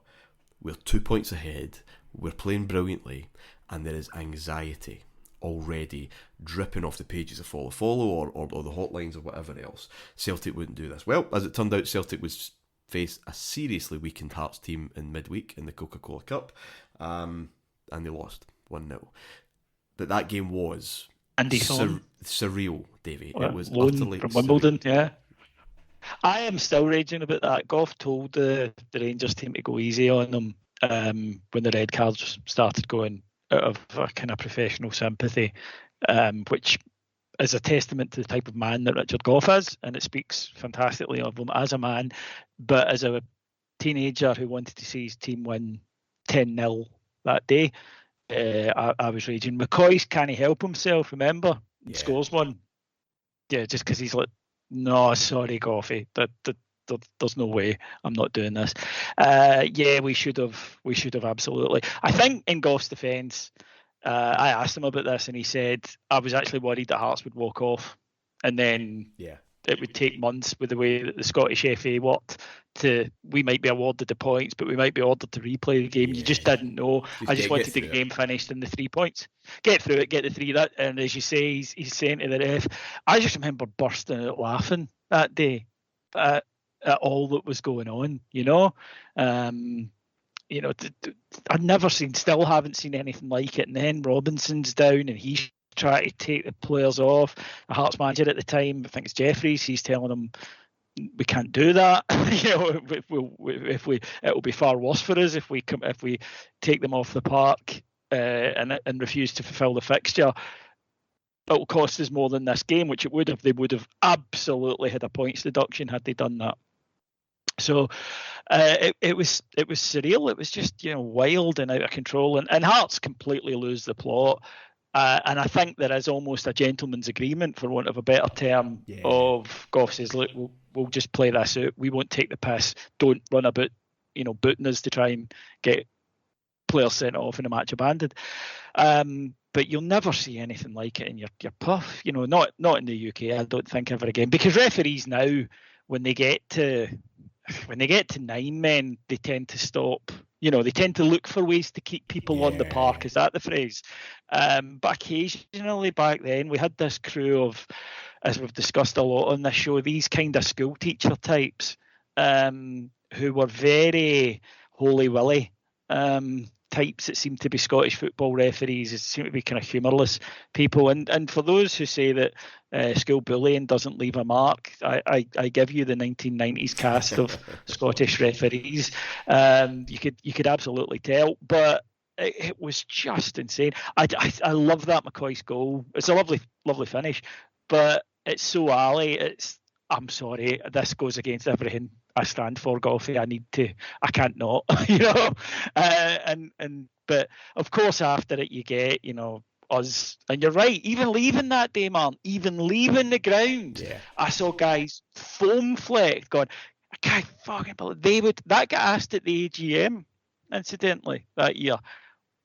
Speaker 1: We're 2 points ahead. We're playing brilliantly, and there is anxiety already dripping off the pages of Follow or the hotlines or whatever else. Celtic wouldn't do this. Well, as it turned out, Celtic was face a seriously weakened Hearts team in midweek in the Coca-Cola Cup, and they lost 1-0. But that game was surreal, Davey. It was utterly
Speaker 2: from Wimbledon,
Speaker 1: surreal.
Speaker 2: yeah. I am still raging about that. Gough told the Rangers team to go easy on them when the red cards started going out of a kind of professional sympathy, which is a testament to the type of man that Richard Gough is, and it speaks fantastically of him as a man. But as a teenager who wanted to see his team win 10-0 that day, I was raging. McCoist can't help himself, remember? Yeah. Scores one. Yeah, just because he's like, no, sorry, Goughy, there's no way I'm not doing this. We should have absolutely. I think in Gough's defence, I asked him about this and he said, I was actually worried that Hearts would walk off, and then it would take months with the way that the Scottish FA worked we might be awarded the points, but we might be ordered to replay the game. You just didn't know. I just wanted the game finished and the 3 points. Get through it, get the 3. And as you say, he's saying to the ref, I just remember bursting out laughing that day at all that was going on, I'd still haven't seen anything like it. And then Robinson's down and he's trying to take the players off. The Hearts manager at the time, I think it's Jeffries, he's telling them, we can't do that. It'll be far worse for us if we take them off the park and refuse to fulfil the fixture. It'll cost us more than this game, which it would have. They would have absolutely had a points deduction had they done that. So it was surreal. It was just wild and out of control. And Hearts completely lose the plot. And I think there is almost a gentleman's agreement, for want of a better term, of Gough says, look, we'll just play this out. We won't take the piss. Don't run about, booting us to try and get players sent off and a match abandoned. But you'll never see anything like it in your puff. Not in the UK, I don't think ever again. Because referees now, when they get to 9 men, they tend to stop they tend to look for ways to keep people on the park. Is that the phrase? But occasionally back then, we had this crew of, as we've discussed a lot on this show, these kind of school teacher types who were very holy willy types that seem to be Scottish football referees. It seem to be kind of humourless people. And for those who say that school bullying doesn't leave a mark, I give you the 1990s cast of Scottish referees. You could absolutely tell, but it was just insane. I love that McCoy's goal. It's a lovely finish, but it's so alley. I'm sorry, this goes against everything I stand for, Goffey. I can't not, but of course after it you get, us, and you're right, even leaving that day, man, even leaving the ground, I saw guys foam flecked going, I can't fucking believe that got asked at the AGM, incidentally, that year.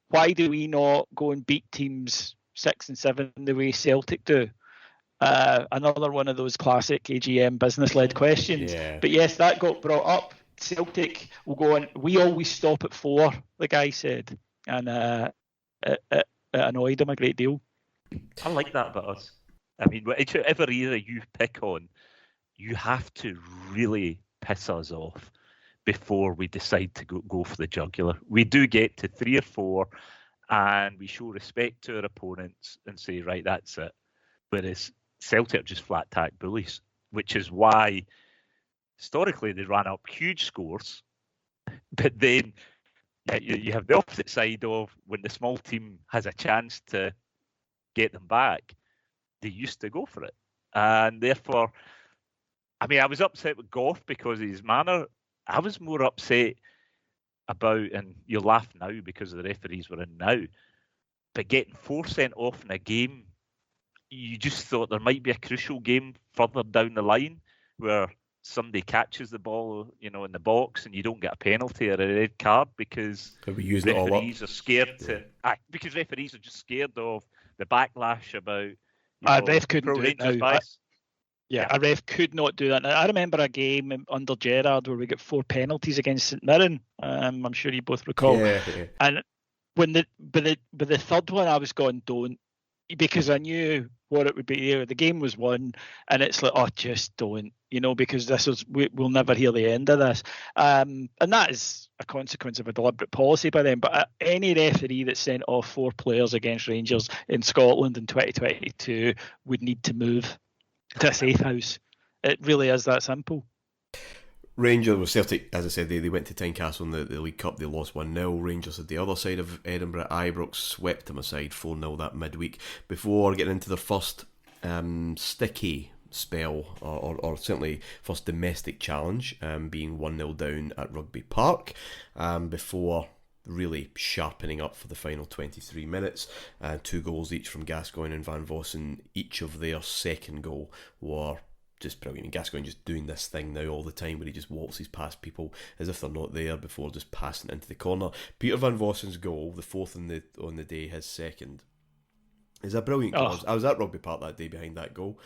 Speaker 2: Why do we not go and beat teams 6 and 7 the way Celtic do? Another one of those classic AGM business-led questions. Yeah. But yes, that got brought up. Celtic will go on. We always stop at 4, the guy said, and it annoyed him a great deal.
Speaker 3: I like that about us. I mean, whichever era you pick on, you have to really piss us off before we decide to go for the jugular. We do get to 3 or 4, and we show respect to our opponents and say, right, that's it. Whereas Celtic are just flat tack bullies, which is why historically they ran up huge scores, but then you have the opposite side of when the small team has a chance to get them back, they used to go for it. And therefore, I mean, I was upset with Goff because of his manner. I was more upset about, and you'll laugh now because the referees were in now, but getting 4 sent off in a game, you just thought there might be a crucial game further down the line where somebody catches the ball, in the box and you don't get a penalty or a red card because referees are scared because referees are just scared of the backlash about
Speaker 2: a ref couldn't do it now. A ref could not do that. Now, I remember a game under Gerrard where we got 4 penalties against St Mirren. I'm sure you both recall. Yeah. And when the third one, I was going, don't, because I knew what it would be. The game was won, and it's like, oh, just don't, because we'll never hear the end of this. And that is a consequence of a deliberate policy by them. But any referee that sent off 4 players against Rangers in Scotland in 2022 would need to move to a safe house. It really is that simple.
Speaker 1: Rangers were Celtic, as I said, they went to Tynecastle in the League Cup, they lost 1-0. Rangers at the other side of Edinburgh, Ibrox swept them aside 4-0 that midweek before getting into their first sticky spell, or certainly first domestic challenge, being 1-0 down at Rugby Park, before really sharpening up for the final 23 minutes. 2 goals each from Gascoigne and Van Vossen. Each of their second goal were just brilliant. And Gascoigne just doing this thing now all the time where he just waltzes past people as if they're not there before just passing it into the corner. Peter Van Vossen's goal, the 4th on the day, his second, is a brilliant goal. I was at Rugby Park that day behind that goal.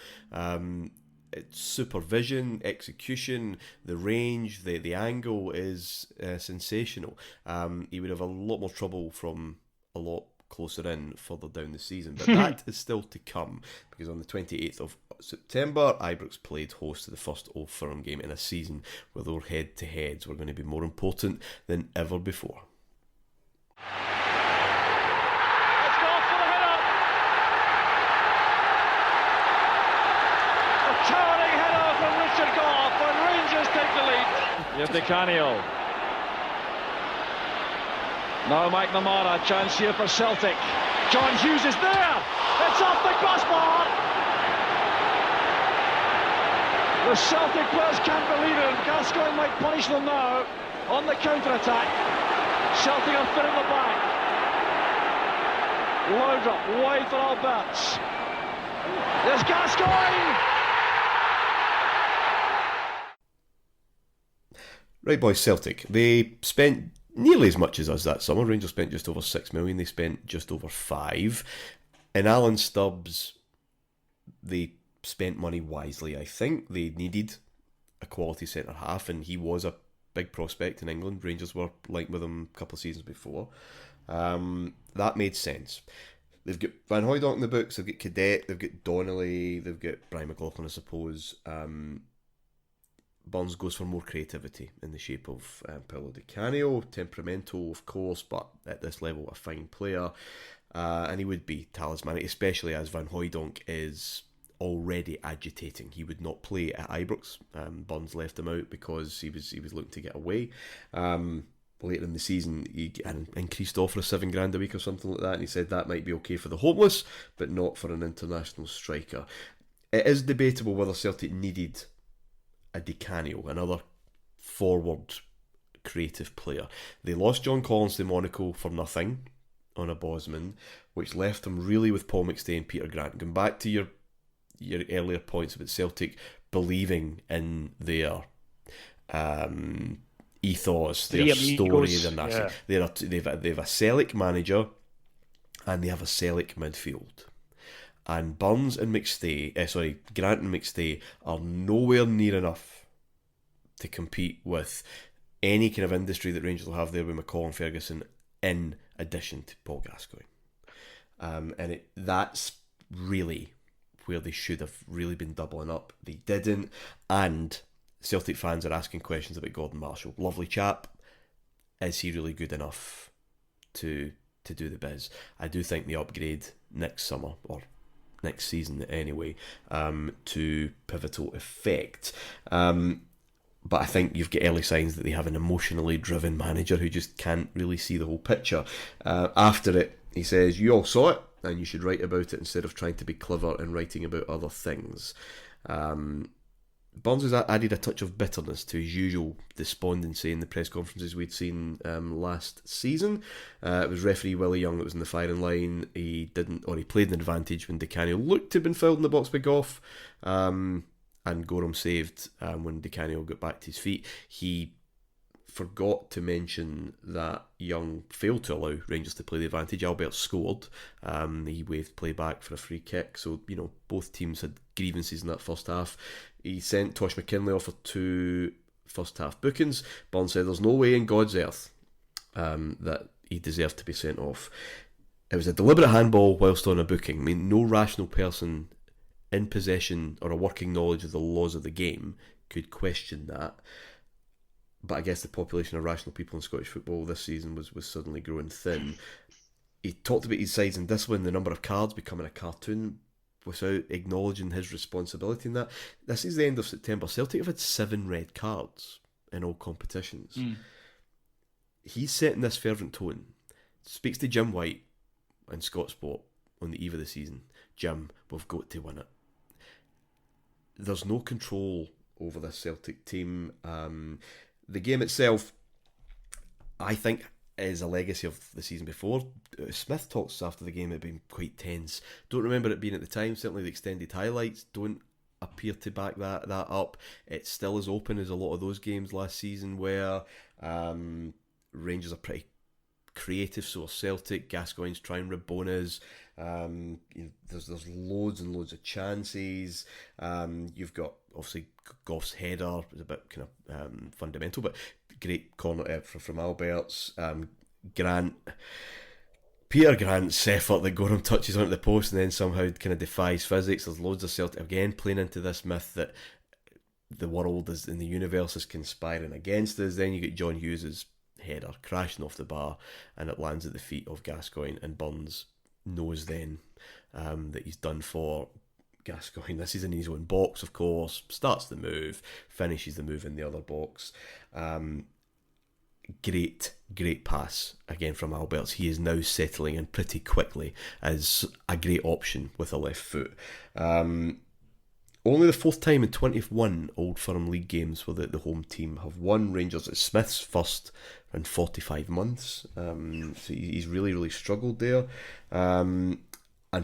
Speaker 1: It's supervision, execution, the range, the angle is sensational. He would have a lot more trouble from a lot closer in further down the season, but that is still to come, because on the 28th of September, Ibrox played host to the first Old Firm game in a season where their head-to-heads were going to be more important than ever before.
Speaker 4: Here's Di Canio. Now Mike Namara, chance here for Celtic. John Hughes is there. It's off the crossbar. The Celtic players can't believe it. Gascoigne might punish them now on the counter-attack. Celtic are fit in the back. Laudrup wide for Alberts. There's Gascoigne.
Speaker 1: Right, boys, Celtic. They spent nearly as much as us that summer. Rangers spent just over 6 million. They spent just over 5. And Alan Stubbs, they spent money wisely, I think. They needed a quality centre half, and he was a big prospect in England. Rangers were linked with him a couple of seasons before. That made sense. They've got Van Hooijdonk in the books, they've got Cadet, they've got Donnelly, they've got Brian McLaughlin, I suppose. Burns goes for more creativity in the shape of Paolo Di Canio, temperamental, of course, but at this level, a fine player. And he would be talismanic, especially as Van Hooijdonk is already agitating. He would not play at Ibrox. Burns left him out because he was looking to get away. Later in the season, he an increased offer of $7,000 a week or something like that, and he said that might be okay for the homeless, but not for an international striker. It is debatable whether Celtic needed a Di Canio, another forward creative player. They lost John Collins to Monaco for nothing on a Bosman, which left them really with Paul McStay and Peter Grant. Going back to your earlier points about Celtic believing in their ethos, their story, their narrative. Yeah. They've a Celtic manager and they have a Celtic midfield. And Burns and Grant and McStay are nowhere near enough to compete with any kind of industry that Rangers will have there with McCall and Ferguson, in addition to Paul Gascoigne. And that's really where they should have really been doubling up. They didn't, and Celtic fans are asking questions about Gordon Marshall. Lovely chap. Is he really good enough to do the biz? I do think the upgrade next summer, or next season anyway, to pivotal effect. But I think you've got early signs that they have an emotionally driven manager who just can't really see the whole picture. After it, he says, "You all saw it, and you should write about it instead of trying to be clever and writing about other things." Burns has added a touch of bitterness to his usual despondency in the press conferences we'd seen last season. It was referee Willie Young that was in the firing line. He played an advantage when Di Canio looked to have been fouled in the box by Goff, and Gorham saved when Di Canio got back to his feet. He forgot to mention that Young failed to allow Rangers to play the advantage. Albert scored. He waved play back for a free kick. So, both teams had grievances in that first half. He sent Tosh McKinley off for 2 first half bookings. Burns said there's no way in God's earth that he deserved to be sent off. It was a deliberate handball whilst on a booking. I mean, no rational person in possession or a working knowledge of the laws of the game could question that. But I guess the population of rational people in Scottish football this season was suddenly growing thin. He talked about his size and discipline, the number of cards becoming a cartoon, without acknowledging his responsibility in that. This is the end of September. Celtic have had 7 red cards in all competitions. He's setting this fervent tone. Speaks to Jim White in Scott Sport on the eve of the season. Jim, we've got to win it. There's no control over this Celtic team. The game itself, I think, is a legacy of the season before. Smith talks after the game, it had been quite tense. Don't remember it being at the time. Certainly the extended highlights don't appear to back that up. It's still as open as a lot of those games last season where Rangers are pretty creative, so are Celtic. Gascoigne's trying Rabonas. There's loads and loads of chances. You've got obviously Goff's header is a bit kind of fundamental, but great corner from Albert's. Peter Grant's effort that Gorham touches onto the post and then somehow kind of defies physics. There's loads of Celtic again playing into this myth that the world is in the universe is conspiring against us. Then you get John Hughes's header crashing off the bar and it lands at the feet of Gascoigne, and Burns knows then that he's done for. Gascoigne, this is in his own box, of course, starts the move, finishes the move in the other box. Great pass again from Alberts. He is now settling in pretty quickly as a great option with a left foot. Only the 4th time in 21 Old Firm League games where the home team have won. Rangers, it's Smith's first in 45 months. So he's really struggled there. And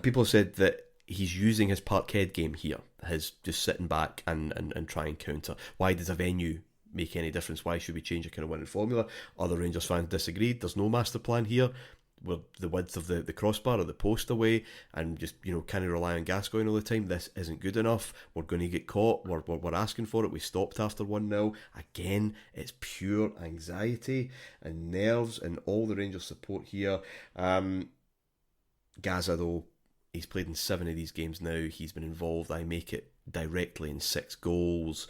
Speaker 1: people have said that he's using his Parkhead game here, his just sitting back and try and counter. Why does a venue make any difference? Why should we change a kind of winning formula? Other Rangers fans disagreed. There's no master plan here. the width of the crossbar or the post away, and just, kind of rely on Gascoigne all the time. This isn't good enough. We're going to get caught. We're asking for it. We stopped after 1-0. Again, it's pure anxiety and nerves and all the Rangers support here. Gaza, though, he's played in 7 of these games now. He's been involved. I make it directly in 6 goals.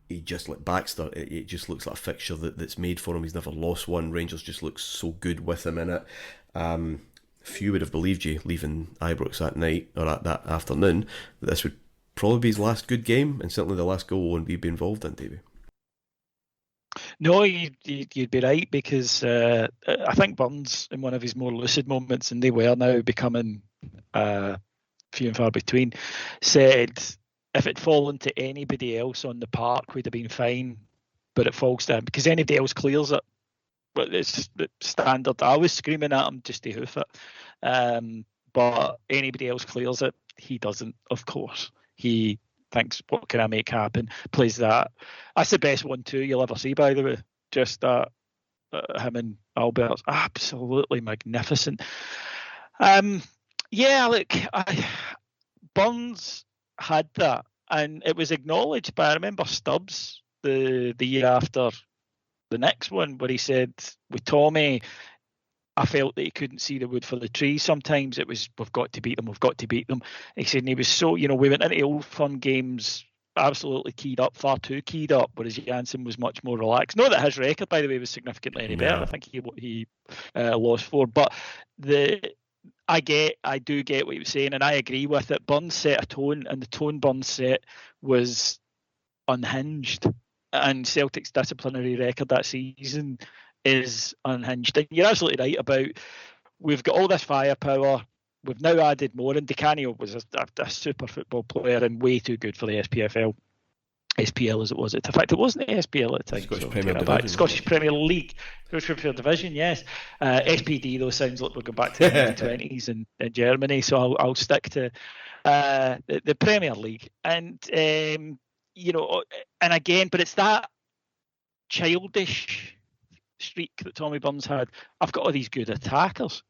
Speaker 1: He just, like Baxter, it just looks like a fixture that's made for him. He's never lost one. Rangers just looks so good with him in it. Few would have believed you leaving Ibrox that night, or that afternoon, that this would probably be his last good game, and certainly the last goal won't be involved in, Davey.
Speaker 2: No, you'd be right, because I think Burns, in one of his more lucid moments, and they were now becoming few and far between, said if it fallen to anybody else on the park, we'd have been fine, but it falls down because anybody else clears it. But it's standard. I was screaming at him just to hoof it, but anybody else clears it, he doesn't. Of course, he thinks, what can I make happen? Plays that. That's the best 1-2 you'll ever see, by the way. Just that, him and Albert's absolutely magnificent. Yeah, look, Burns had that, and it was acknowledged by, I remember Stubbs the year after the next one, where he said, with Tommy, I felt that he couldn't see the wood for the trees. Sometimes it was, we've got to beat them. He said, and he was so, we went into Old Firm games absolutely keyed up, far too keyed up, whereas Janssen was much more relaxed. Not that his record, by the way, was significantly any better. I think he lost 4, but I do get what he was saying, and I agree with it. Burns set a tone, and the tone Burns set was unhinged, and Celtic's disciplinary record that season is unhinged. And you're absolutely right about, we've got all this firepower. We've now added more, and Di Canio was a super football player and way too good for the SPL as it was. In fact, it wasn't the SPL at the time. Scottish Premier League, Scottish Premier Division, yes. SPD though sounds like we're going back to the 1920s in Germany, so I'll stick to the Premier League. And and again, but it's that childish streak that Tommy Burns had. I've got all these good attackers,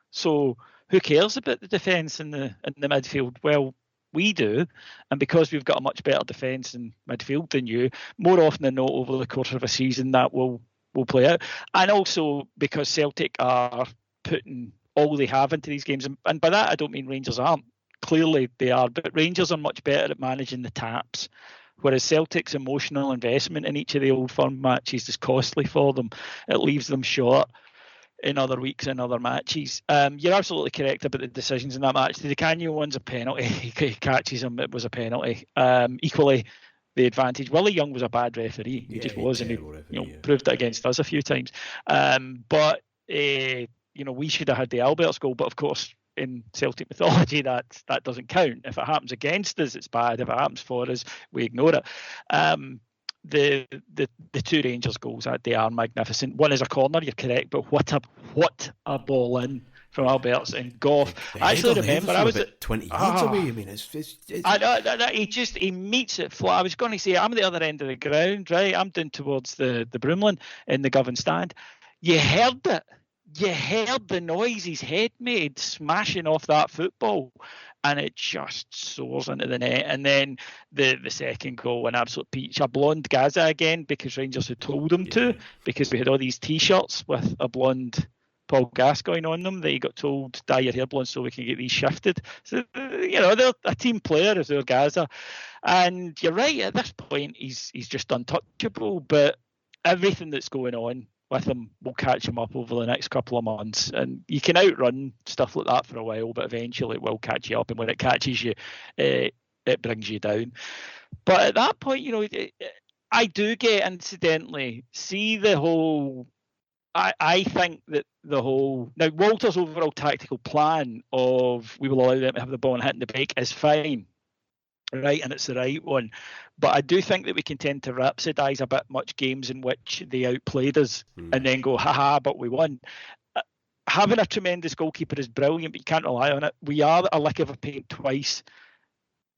Speaker 2: so who cares about the defence in the midfield? Well, we do, and because we've got a much better defence and midfield than you, more often than not over the course of a season that will play out. And also because Celtic are putting all they have into these games, and by that I don't mean Rangers aren't. Clearly they are, but Rangers are much better at managing the taps, whereas Celtic's emotional investment in each of the Old Firm matches is costly for them. It leaves them short in other weeks and other matches. You're absolutely correct about the decisions in that match. The Di Canio one's a penalty. He catches him. It was a penalty. Equally, the advantage. Willie Young was a bad referee. He just was, and he proved it against us a few times. But we should have had the Alberts goal. But of course, in Celtic mythology, that doesn't count. If it happens against us, it's bad. If it happens for us, we ignore it. The 2 Rangers goals, they are magnificent. One is a corner, you're correct, but what a ball in from Alberts and Goff. I actually remember I was at
Speaker 1: 20 yards away. I mean, it's
Speaker 2: he meets it flat. I was going to say, I'm at the other end of the ground, right? I'm down towards the Broomlin in the Govan stand. You heard it. You heard the noise his head made smashing off that football, and it just soars into the net. And then the second goal, an absolute peach. A blonde Gaza again, because Rangers had told him to, because we had all these T-shirts with a blonde Paul Gascoigne on them that he got told, dye your hair blonde so we can get these shifted. So, they're a team player as their Gaza. And you're right, at this point, he's just untouchable, but everything that's going on with him will catch him up over the next couple of months. And you can outrun stuff like that for a while, but eventually it will catch you up. And when it catches you, it brings you down. But at that point, I do get, incidentally, see the whole... I think that the whole... Now, Walter's overall tactical plan of we will allow them to have the ball and hitting the break is fine. Right, and it's the right one. But I do think that we can tend to rhapsodise a bit much games in which they outplayed us and then go, haha, but we won. Having a tremendous goalkeeper is brilliant, but you can't rely on it. We are a lick of a paint twice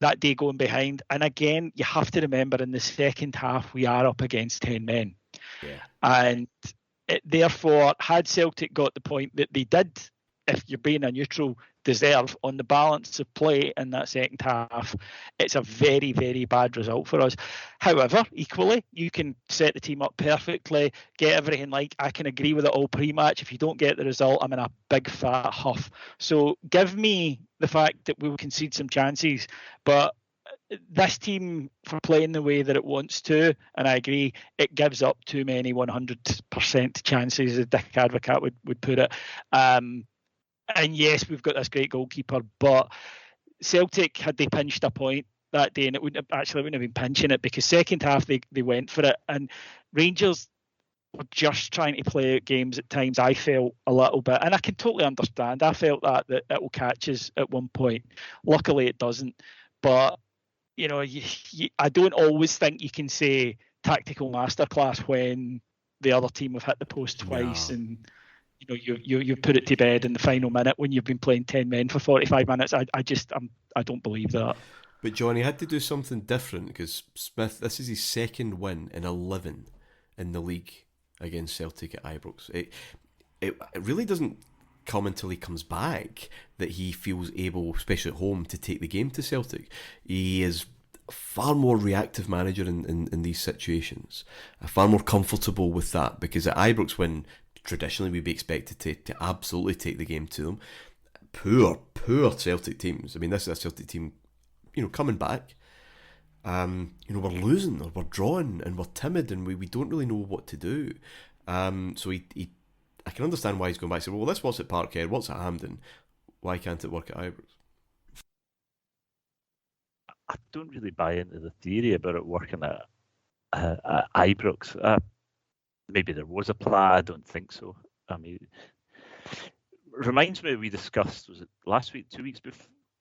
Speaker 2: that day going behind. And again, you have to remember in the second half, we are up against 10 men. Yeah. And therefore, had Celtic got the point that they did if you're being a neutral, deserve on the balance of play in that second half. It's a very, very bad result for us. However, equally, you can set the team up perfectly, get everything like, I can agree with it all pre-match. If you don't get the result, I'm in a big fat huff. So give me the fact that we'll concede some chances, but this team, for playing the way that it wants to, and I agree, it gives up too many 100% chances, as Dick Advocat would put it. And yes, we've got this great goalkeeper, but Celtic, had they pinched a point that day, and it wouldn't have been pinching it, because second half they went for it, and Rangers were just trying to play out games at times. I felt a little bit, and I can totally understand. I felt that it will catch us at one point. Luckily, it doesn't. But I don't always think you can say tactical masterclass when the other team have hit the post twice, and you put it to bed in the final minute when you've been playing 10 men for 45 minutes. I don't believe that.
Speaker 1: But Johnny had to do something different, because Smith, this is his second win in 11 in the league against Celtic at Ibrox. It really doesn't come until he comes back that he feels able, especially at home, to take the game to Celtic. He is a far more reactive manager in these situations, far more comfortable with that, because at Ibrox, when traditionally we'd be expected to absolutely take the game to them, poor Celtic teams. I mean, this is a Celtic team, coming back. We're losing, or we're drawing, and we're timid, and we don't really know what to do. So I can understand why he's going back and say, well, this was at Parkhead, what's at Hampden? Why can't it work at Ibrox?
Speaker 3: I don't really buy into the theory about it working at Ibrox. Maybe there was a plan, I don't think so. I mean, reminds me, we discussed, was it last week, 2 weeks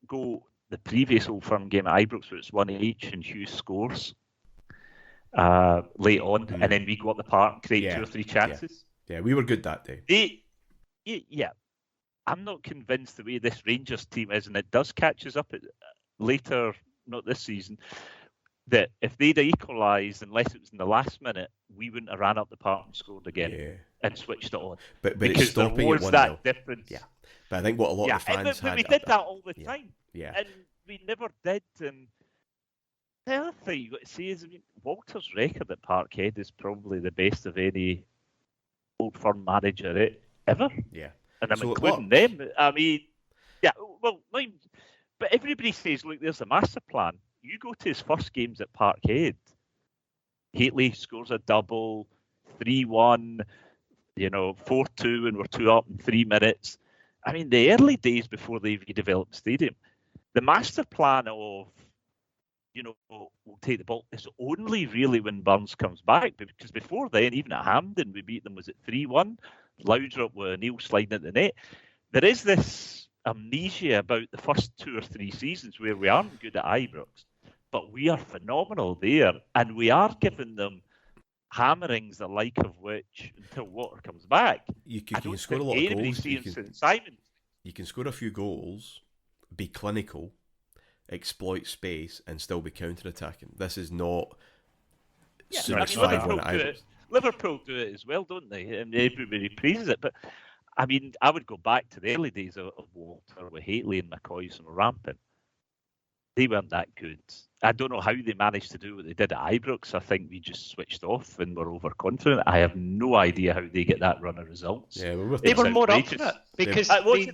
Speaker 3: ago, the previous Old Firm game at Ibrox, where it's 1 each and Hughes scores late on, and then we go up the park and create 2 or 3 chances.
Speaker 1: Yeah, we were good that day.
Speaker 3: I'm not convinced the way this Rangers team is, and it does catch us up later, not this season, that if they'd equalised, unless it was in the last minute, we wouldn't have ran up the park and scored again and switched it on.
Speaker 1: But
Speaker 3: because
Speaker 1: it's stopping
Speaker 3: there was
Speaker 1: at 1-0.
Speaker 3: That difference.
Speaker 1: Yeah, but I think what a lot of the fans had...
Speaker 3: we did that all the time.
Speaker 1: Yeah.
Speaker 3: And we never did. And the other thing you've got to say is, Walter's record at Parkhead is probably the best of any Old Firm manager ever.
Speaker 1: Yeah.
Speaker 3: And I'm including them. I mean, but everybody says, look, there's a master plan. You go to his first games at Parkhead, Hateley scores a double, 3-1, 4-2, and we're 2 up in 3 minutes. I mean, the early days before they redeveloped the stadium, the master plan of, we'll take the ball, is only really when Burns comes back, because before then, even at Hampden, we beat them, was it 3-1? Loudrup with Neil sliding at the net. There is this amnesia about the first 2 or 3 seasons where we aren't good at Ibrox, but we are phenomenal there, and we are giving them hammerings, the like of which, until Water comes back.
Speaker 1: You can score a lot of goals.
Speaker 3: Simon.
Speaker 1: You can score a few goals, be clinical, exploit space, and still be counter-attacking. This is not...
Speaker 3: Liverpool do it as well, don't they? And everybody praises it. But, I mean, I would go back to the early days of Walter with Hateley and McCoy and rampant. They weren't that good. I don't know how they managed to do what they did at Ibrox. I think we just switched off and were overconfident. I have no idea how they get that run of results.
Speaker 2: Yeah, they were more up for it because they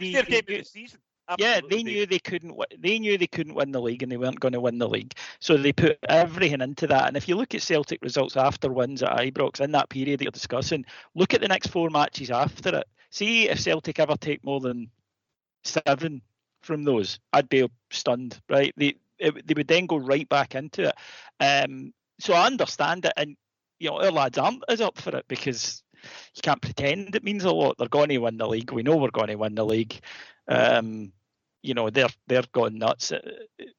Speaker 2: knew they couldn't. They knew they couldn't win the league, and they weren't going to win the league. So they put everything into that. And if you look at Celtic results after wins at Ibrox in that period that you're discussing, look at the next 4 matches after it. See if Celtic ever take more than 7 from those, I'd be stunned. Right? They would then go right back into it. So I understand it, and our lads aren't as up for it because you can't pretend it means a lot. They're going to win the league. We know we're going to win the league. They're going nuts.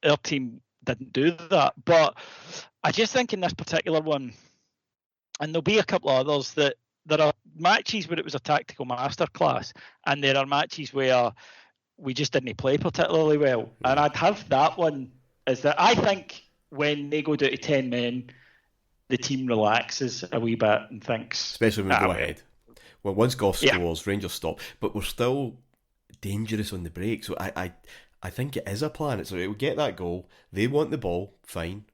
Speaker 2: Our team didn't do that, but I just think in this particular one, and there'll be a couple of others, that there are matches where it was a tactical masterclass, and there are matches where we just didn't play particularly well. And I'd have that one is that I think when they go down to 10 men, the team relaxes a wee bit and thinks...
Speaker 1: Especially when we go ahead. Well, once Goff scores, Rangers stop. But we're still dangerous on the break. So I think it is a plan. It's like, we'll get that goal. They want the ball, fine.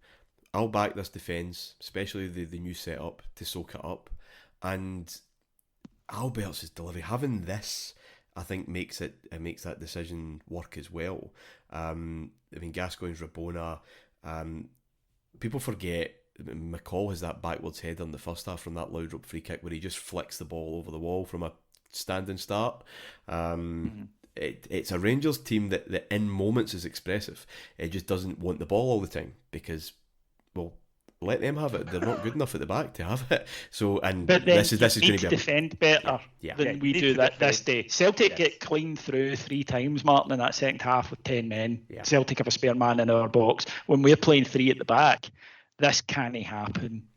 Speaker 1: I'll back this defence, especially the new setup, to soak it up. And Albert's delivery, having this, I think makes that decision work as well. Gascoigne's Rabona. People forget McCall has that backwards header in the first half from that loud rope free kick where he just flicks the ball over the wall from a standing start. It's a Rangers team that in moments is expressive. It just doesn't want the ball all the time because, well, let them have it. They're not good enough at the back to have it. So, and
Speaker 2: but
Speaker 1: this is going to be
Speaker 2: defend better than we do this day. Celtic get clean through 3 times, Martin, in that second half with 10 men. Yeah. Celtic have a spare man in our box. When we're playing 3 at the back, this can't happen.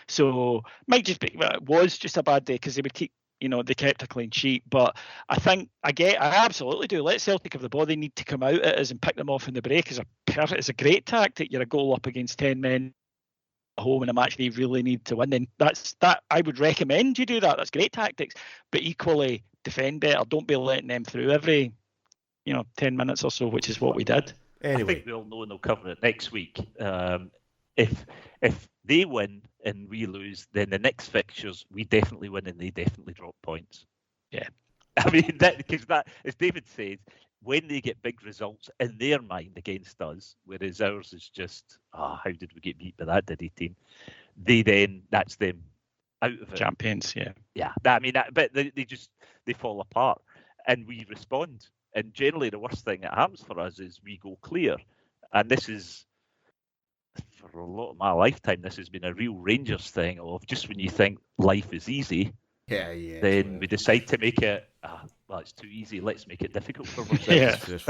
Speaker 2: So might just be, it was just a bad day because they would keep, they kept a clean sheet. But I think I absolutely do. Let Celtic have the ball. They need to come out at us and pick them off in the break. It's a great tactic. You're a goal up against 10 men at home in a match they really need to win. Then that I would recommend you do that. That's great tactics. But equally defend better. Don't be letting them through every 10 minutes or so, which is what we did.
Speaker 3: Anyway, I think we all know, and they'll cover it next week. If they win and we lose, then the next fixtures we definitely win and they definitely drop points.
Speaker 2: Yeah,
Speaker 3: I mean because that, as David said, when they get big results in their mind against us, whereas ours is just, how did we get beat by that Diddy team? That's them out of it.
Speaker 2: Champions,
Speaker 3: yeah. But they fall apart, and we respond. And generally, the worst thing that happens for us is we go clear, and this is, for a lot of my lifetime, this has been a real Rangers thing of just when you think life is easy, then we decide to make it, it's too easy, let's make it difficult for ourselves.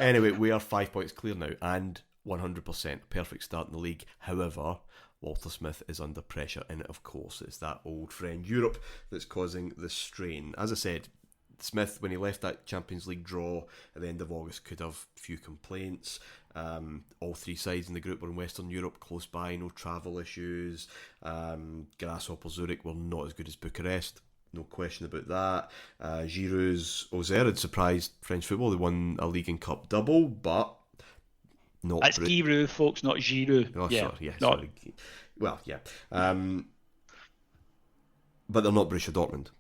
Speaker 1: Anyway, we are 5 points clear now, and 100% perfect start in the league. However, Walter Smith is under pressure, and of course it's that old friend Europe that's causing the strain. As I said, Smith, when he left that Champions League draw at the end of August, could have few complaints. All 3 sides in the group were in Western Europe, close by, no travel issues. Grasshopper Zurich were not as good as Bucharest, no question about that. Giroud's Auxerre had surprised French football. They won a league and cup double, but not.
Speaker 2: That's Giroud, folks, not Giroud.
Speaker 1: Oh, sorry, sorry. Well, yeah. But they're not Borussia Dortmund,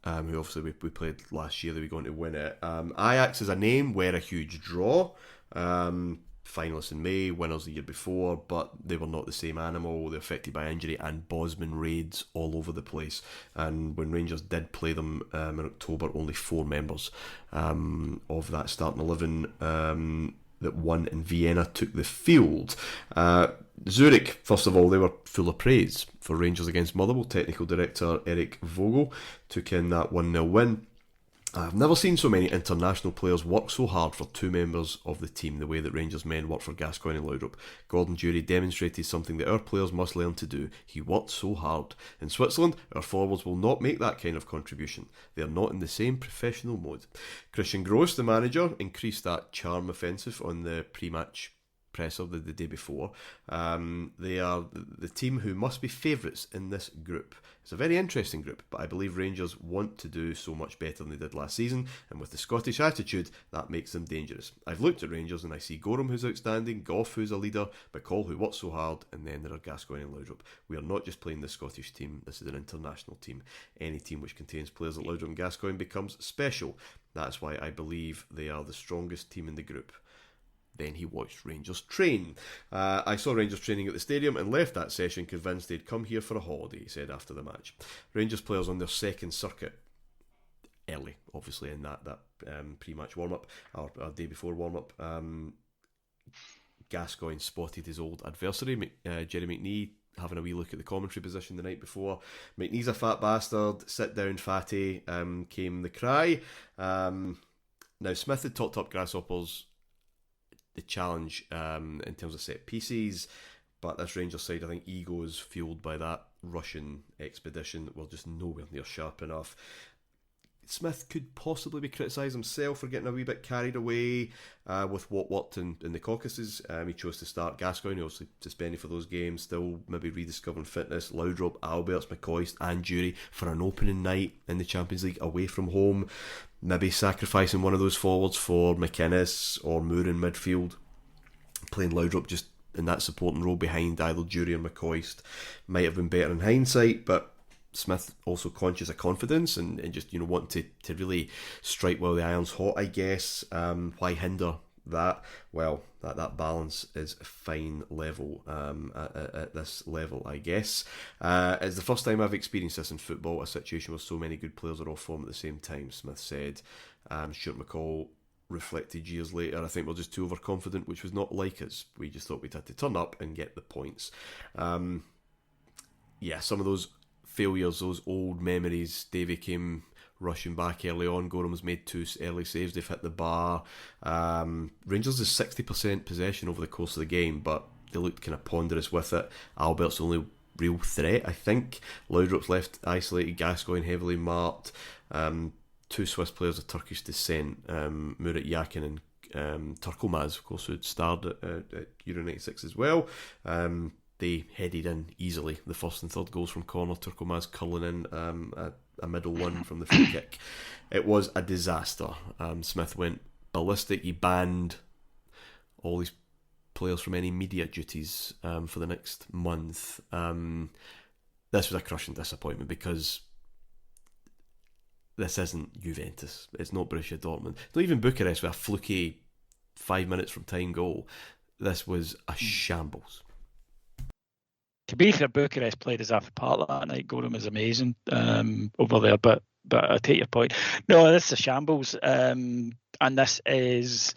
Speaker 1: who obviously we played last year. They were going to win it. Ajax as a name were a huge draw. Finalists in May, winners the year before, but they were not the same animal. They're affected by injury and Bosman raids all over the place. And when Rangers did play them in October, only 4 members of that starting 11 that won in Vienna took the field. Zurich, first of all, they were full of praise for Rangers against Motherwell. Technical director Eric Vogel took in that 1-0 win. I've never seen so many international players work so hard for 2 members of the team the way that Rangers men worked for Gascoigne and Laudrup. Gordon Durie demonstrated something that our players must learn to do. He worked so hard. In Switzerland, our forwards will not make that kind of contribution. They are not in the same professional mode. Christian Gross, the manager, increased that charm offensive on the pre-match presser the day before. They are the team who must be favourites in this group. It's a very interesting group, but I believe Rangers want to do so much better than they did last season, and with the Scottish attitude, that makes them dangerous. I've looked at Rangers and I see Gorham, who's outstanding, Gough, who's a leader, McCall, who works so hard, and then there are Gascoigne and Laudrup. We are not just playing the Scottish team, this is an international team. Any team which contains players like Laudrup and Gascoigne becomes special. That's why I believe they are the strongest team in the group. Then he watched Rangers train. I saw Rangers training at the stadium and left that session convinced they'd come here for a holiday, he said after the match. Rangers players on their second circuit, early, obviously, in that pre-match warm-up, or day before warm-up. Gascoigne spotted his old adversary, Jerry McNee, having a wee look at the commentary position the night before. McNee's a fat bastard, sit down fatty, came the cry. Now, Smith had talked up Grasshoppers the challenge in terms of set pieces, but this Rangers side, I think ego is fueled by that Russian expedition that were just nowhere near sharp enough. Smith could possibly be criticised himself for getting a wee bit carried away with what worked in the Caucasus. He chose to start Gascoigne, obviously suspended for those games, still maybe rediscovering fitness. Laudrup, Alberts, McCoist and Jury for an opening night in the Champions League away from home. Maybe sacrificing one of those forwards for McInnes or Moore in midfield. Playing Laudrup just in that supporting role behind either Jury or McCoist might have been better in hindsight, but Smith also conscious of confidence and just wanting to really strike while the iron's hot, I guess. Why hinder that? Well, that balance is fine level at this level, I guess. It's the first time I've experienced this in football, a situation where so many good players are off form at the same time, Smith said. Stuart McCall reflected years later, I think we're just too overconfident, which was not like us. We just thought we'd had to turn up and get the points. Some of those failures, those old memories. Davy came rushing back early on. Gorham's made 2 early saves. They've hit the bar. Rangers is 60% possession over the course of the game, but they looked kind of ponderous with it. Albert's only real threat, I think. Laudrup's left isolated. Gascoigne heavily marked. 2 Swiss players of Turkish descent, Murat Yakin and Turkelmaz, of course, who had starred at Euro 96 as well. They headed in easily. The first and third goals from corner, Turkelmaz curling in a middle one from the free kick. It was a disaster. Smith went ballistic. He banned all these players from any media duties for the next month. This was a crushing disappointment because this isn't Juventus. It's not Borussia Dortmund. It's not even Bucharest with a fluky 5 minutes from time goal. This was a shambles.
Speaker 2: To be fair, Bucharest played as half a part that night. Gorham is amazing over there, but I take your point. No, this is a shambles, and this is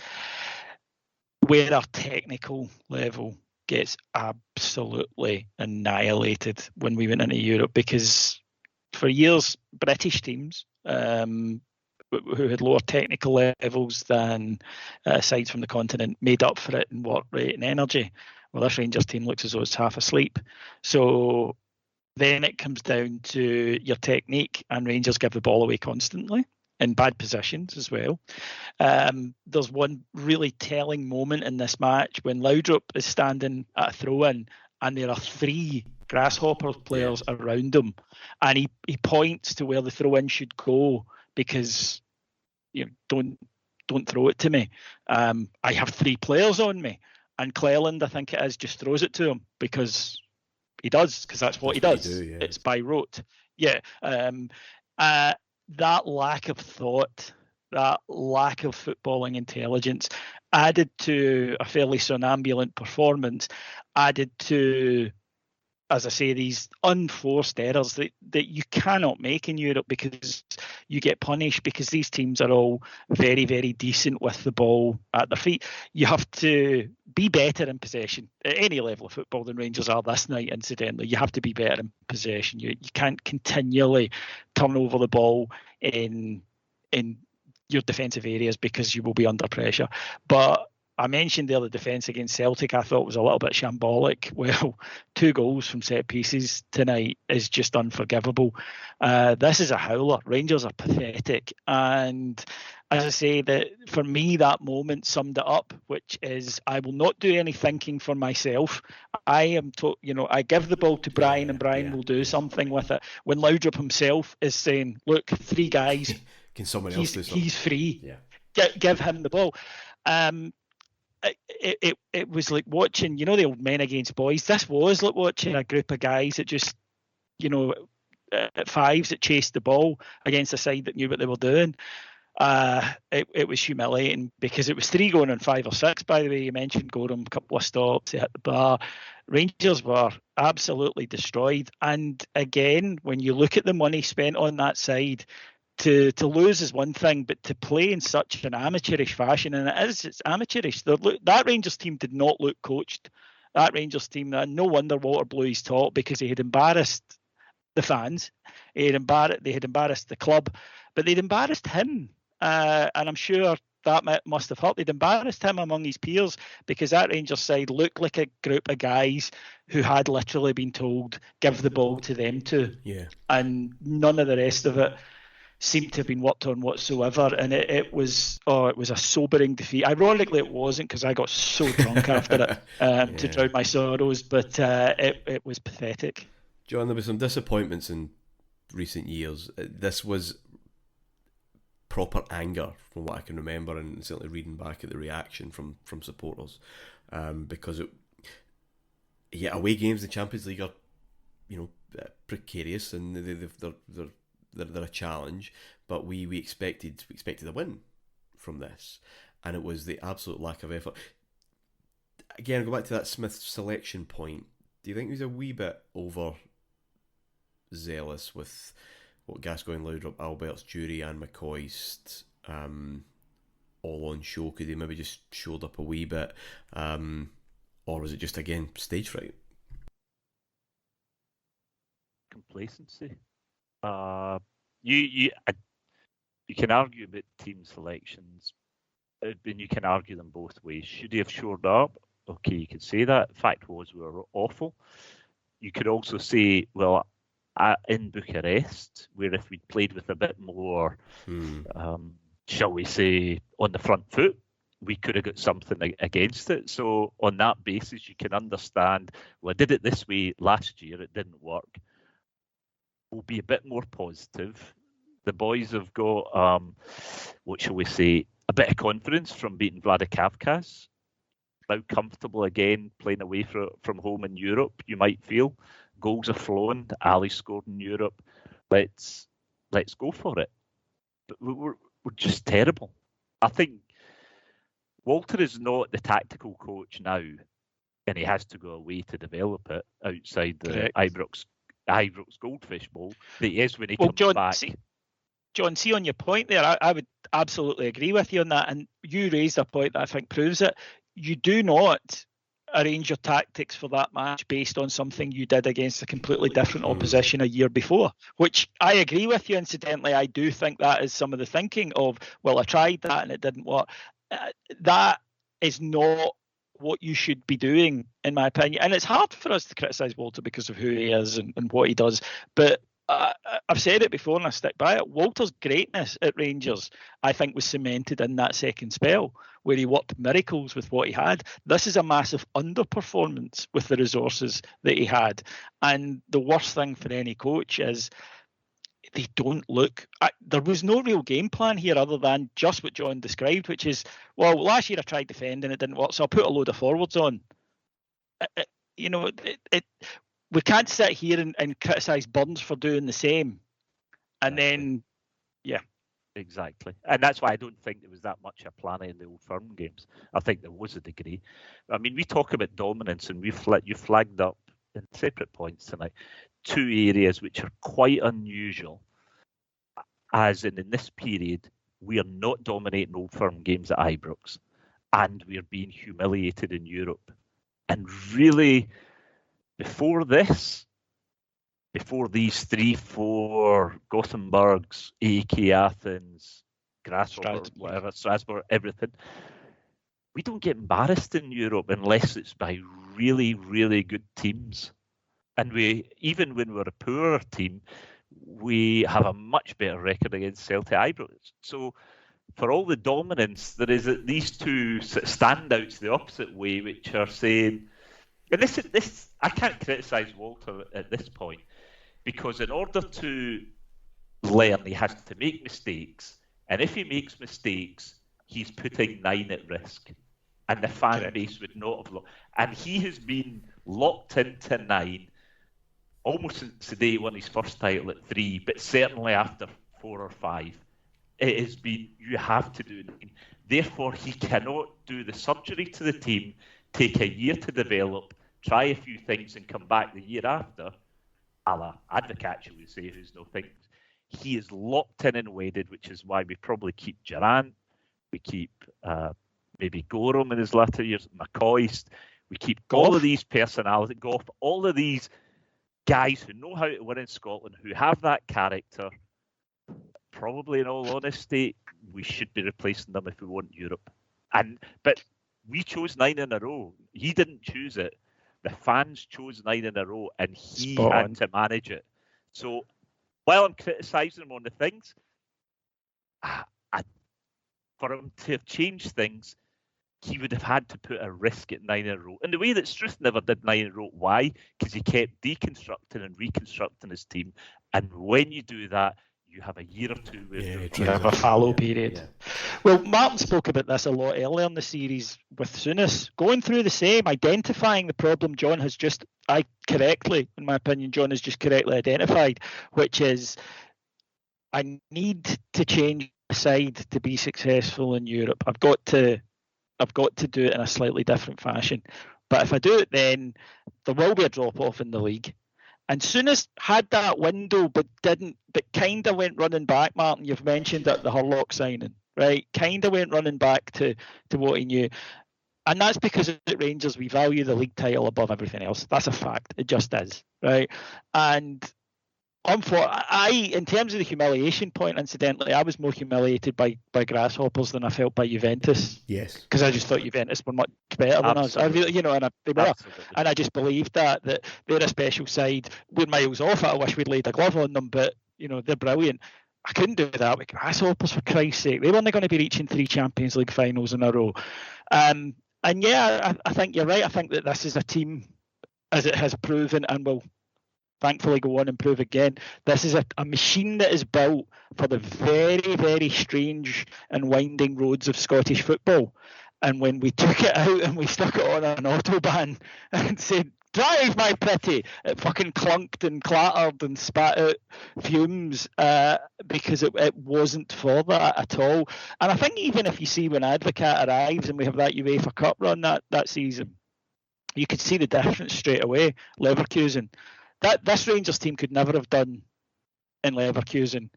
Speaker 2: where our technical level gets absolutely annihilated when we went into Europe, because for years British teams who had lower technical levels than sides from the continent made up for it in work rate and energy. Well, this Rangers team looks as though it's half asleep. So then it comes down to your technique, and Rangers give the ball away constantly in bad positions as well. There's one really telling moment in this match when Laudrup is standing at a throw-in and there are 3 Grasshopper players around him, and he points to where the throw-in should go because, don't throw it to me. I have 3 players on me. And Cleland, I think it is, just throws it to him because that's what he does. It's by rote. Yeah. That lack of thought, that lack of footballing intelligence, added to a fairly somnambulant performance, added to, as I say, these unforced errors that you cannot make in Europe because you get punished, because these teams are all very, very decent with the ball at their feet. You have to be better in possession at any level of football than Rangers are this night, incidentally. You have to be better in possession. You can't continually turn over the ball in your defensive areas because you will be under pressure. But I mentioned the other defence against Celtic I thought was a little bit shambolic. Well, 2 goals from set pieces tonight is just unforgivable. This is a howler. Rangers are pathetic. And as I say, that for me, that moment summed it up, which is I will not do any thinking for myself. I give the ball to Brian and Brian will do something with it. When Laudrup himself is saying, look, 3 guys,
Speaker 1: can someone else do something?
Speaker 2: He's free. Yeah. Give him the ball. It was like watching, the old Men Against Boys. This was like watching a group of guys that just, at fives that chased the ball against a side that knew what they were doing. It was humiliating because it was 3 going on 5 or 6, by the way. You mentioned Gorham, a couple of stops, they hit the bar. Rangers were absolutely destroyed. And again, when you look at the money spent on that side, to lose is one thing, but to play in such an amateurish fashion, and it's amateurish. That Rangers team did not look coached. That Rangers team, no wonder Walter blew his top, because he had embarrassed the fans. They had embarrassed the club, but they'd embarrassed him. And I'm sure that must have hurt. They'd embarrassed him among his peers, because that Rangers side looked like a group of guys who had literally been told, give the ball to them too.
Speaker 1: Yeah.
Speaker 2: And none of the rest of it. seemed to have been worked on whatsoever, and it was a sobering defeat. Ironically, it wasn't, because I got so drunk after it to drown my sorrows, but it was pathetic.
Speaker 1: John, there were some disappointments in recent years. This was proper anger from what I can remember, and certainly reading back at the reaction from supporters, because away games in the Champions League are, precarious, and they're a challenge, but we expected a win from this, and it was the absolute lack of effort. Again, I'll go back to that Smith selection point. Do you think he was a wee bit overzealous with what Gascoigne, Laudrup, Alberts, Jury and McCoist all on show? Could they maybe just showed up a wee bit, or was it just, again, stage fright?
Speaker 3: Complacency. You can argue about team selections, and you can argue them both ways. Should he have showed up? Okay, you could say that. Fact was, we were awful. You could also say, well, in Bucharest, where if we'd played with a bit more, shall we say, on the front foot, we could have got something against it. So on that basis, you can understand, well, I did it this way last year, it didn't work. We'll be a bit more positive. The boys have got, what shall we say, a bit of confidence from beating Vladikavkaz. Now comfortable again, playing away from home in Europe, you might feel. Goals are flowing. Ali scored in Europe. Let's go for it. But we're just terrible. I think Walter is not the tactical coach now, and he has to go away to develop it outside the Ibrox Goldfish Bowl. That he is when he comes back.
Speaker 2: John, see, on your point there, I would absolutely agree with you on that. And you raised a point that I think proves it. You do not arrange your tactics for that match based on something you did against a completely different opposition a year before, which I agree with you. Incidentally, I do think that is some of the thinking of, well, I tried that and it didn't work. That is not what you should be doing, in my opinion. And it's hard for us to criticise Walter because of who he is and what he does. But I've said it before and I stick by it. Walter's greatness at Rangers, I think, was cemented in that second spell where he worked miracles with what he had. This is a massive underperformance with the resources that he had. And the worst thing for any coach is they don't look. There was no real game plan here other than just what John described, which is, well, last year I tried defending, it didn't work, so I'll put a load of forwards on. We can't sit here and criticise Burns for doing the same. And then, yeah.
Speaker 3: Exactly. And that's why I don't think there was that much a plan in the Old Firm games. I think there was a degree. I mean, we talk about dominance, and you flagged up in separate points tonight 2 areas which are quite unusual, as in this period, we are not dominating Old Firm games at Ibrox, and we are being humiliated in Europe. And really, before these 3-4 Gothenburgs, AEK Athens, Grasshopper, whatever, Strasbourg, everything, we don't get embarrassed in Europe unless it's by really, really good teams. And even when we're a poorer team, we have a much better record against Celtic Ibrox. So for all the dominance, there is these two standouts the opposite way, which are saying, and this I can't criticise Walter at this point, because in order to learn, he has to make mistakes. And if he makes mistakes, he's putting 9 at risk. And the fan base would not have and he has been locked into 9 almost since the day he won his first title at 3, but certainly after 4 or 5. It has been, you have to do 9. Therefore, he cannot do the surgery to the team, take a year to develop, try a few things and come back the year after, a la Advocat, we say, who's no things. He is locked in and wedded, which is why we probably keep Durant, we keep maybe Gorham in his latter years, McCoist, we keep all of these personalities, Goff, all of these guys who know how to win in Scotland, who have that character. Probably, in all honesty, we should be replacing them if we want Europe. But we chose 9 in a row. He didn't choose it. The fans chose 9 in a row, and he had to manage it. So while I'm criticising him on the things, I, for him to have changed things, he would have had to put a risk at 9 in a row. In the way that Struth never did 9 in a row. Why? Because he kept deconstructing and reconstructing his team. And when you do that, you have a year or two where
Speaker 2: you have a fallow period. Yeah. Well, Martyn spoke about this a lot earlier in the series with Souness. Going through the same, identifying the problem John has just, in my opinion, John has just correctly identified, which is I need to change the side to be successful in Europe. I've got to do it in a slightly different fashion. But if I do it, then there will be a drop off in the league. And Souness had that window, but kind of went running back. Martyn, you've mentioned that the Hurlock signing, right? Kind of went running back to what he knew. And that's because at Rangers, we value the league title above everything else. That's a fact. It just is, right? And in terms of the humiliation point, incidentally, I was more humiliated by Grasshoppers than I felt by Juventus.
Speaker 1: Yes,
Speaker 2: because I just thought Juventus were much better than us. They were, and I just believed that they're a special side. We're miles off it. I wish we'd laid a glove on them, but they're brilliant. I couldn't do that with Grasshoppers, for Christ's sake. They weren't going to be reaching 3 Champions League finals in a row. And yeah, I think you're right. I think that this is a team, as it has proven and will thankfully go on and prove again, this is a machine that is built for the very, very strange and winding roads of Scottish football. And when we took it out and we stuck it on an autobahn and said, "Drive, my pretty," it fucking clunked and clattered and spat out fumes because it wasn't for that at all. And I think even if you see when Advocat arrives and we have that UEFA Cup run that season, you could see the difference straight away. Leverkusen. This Rangers team could never have done in Leverkusen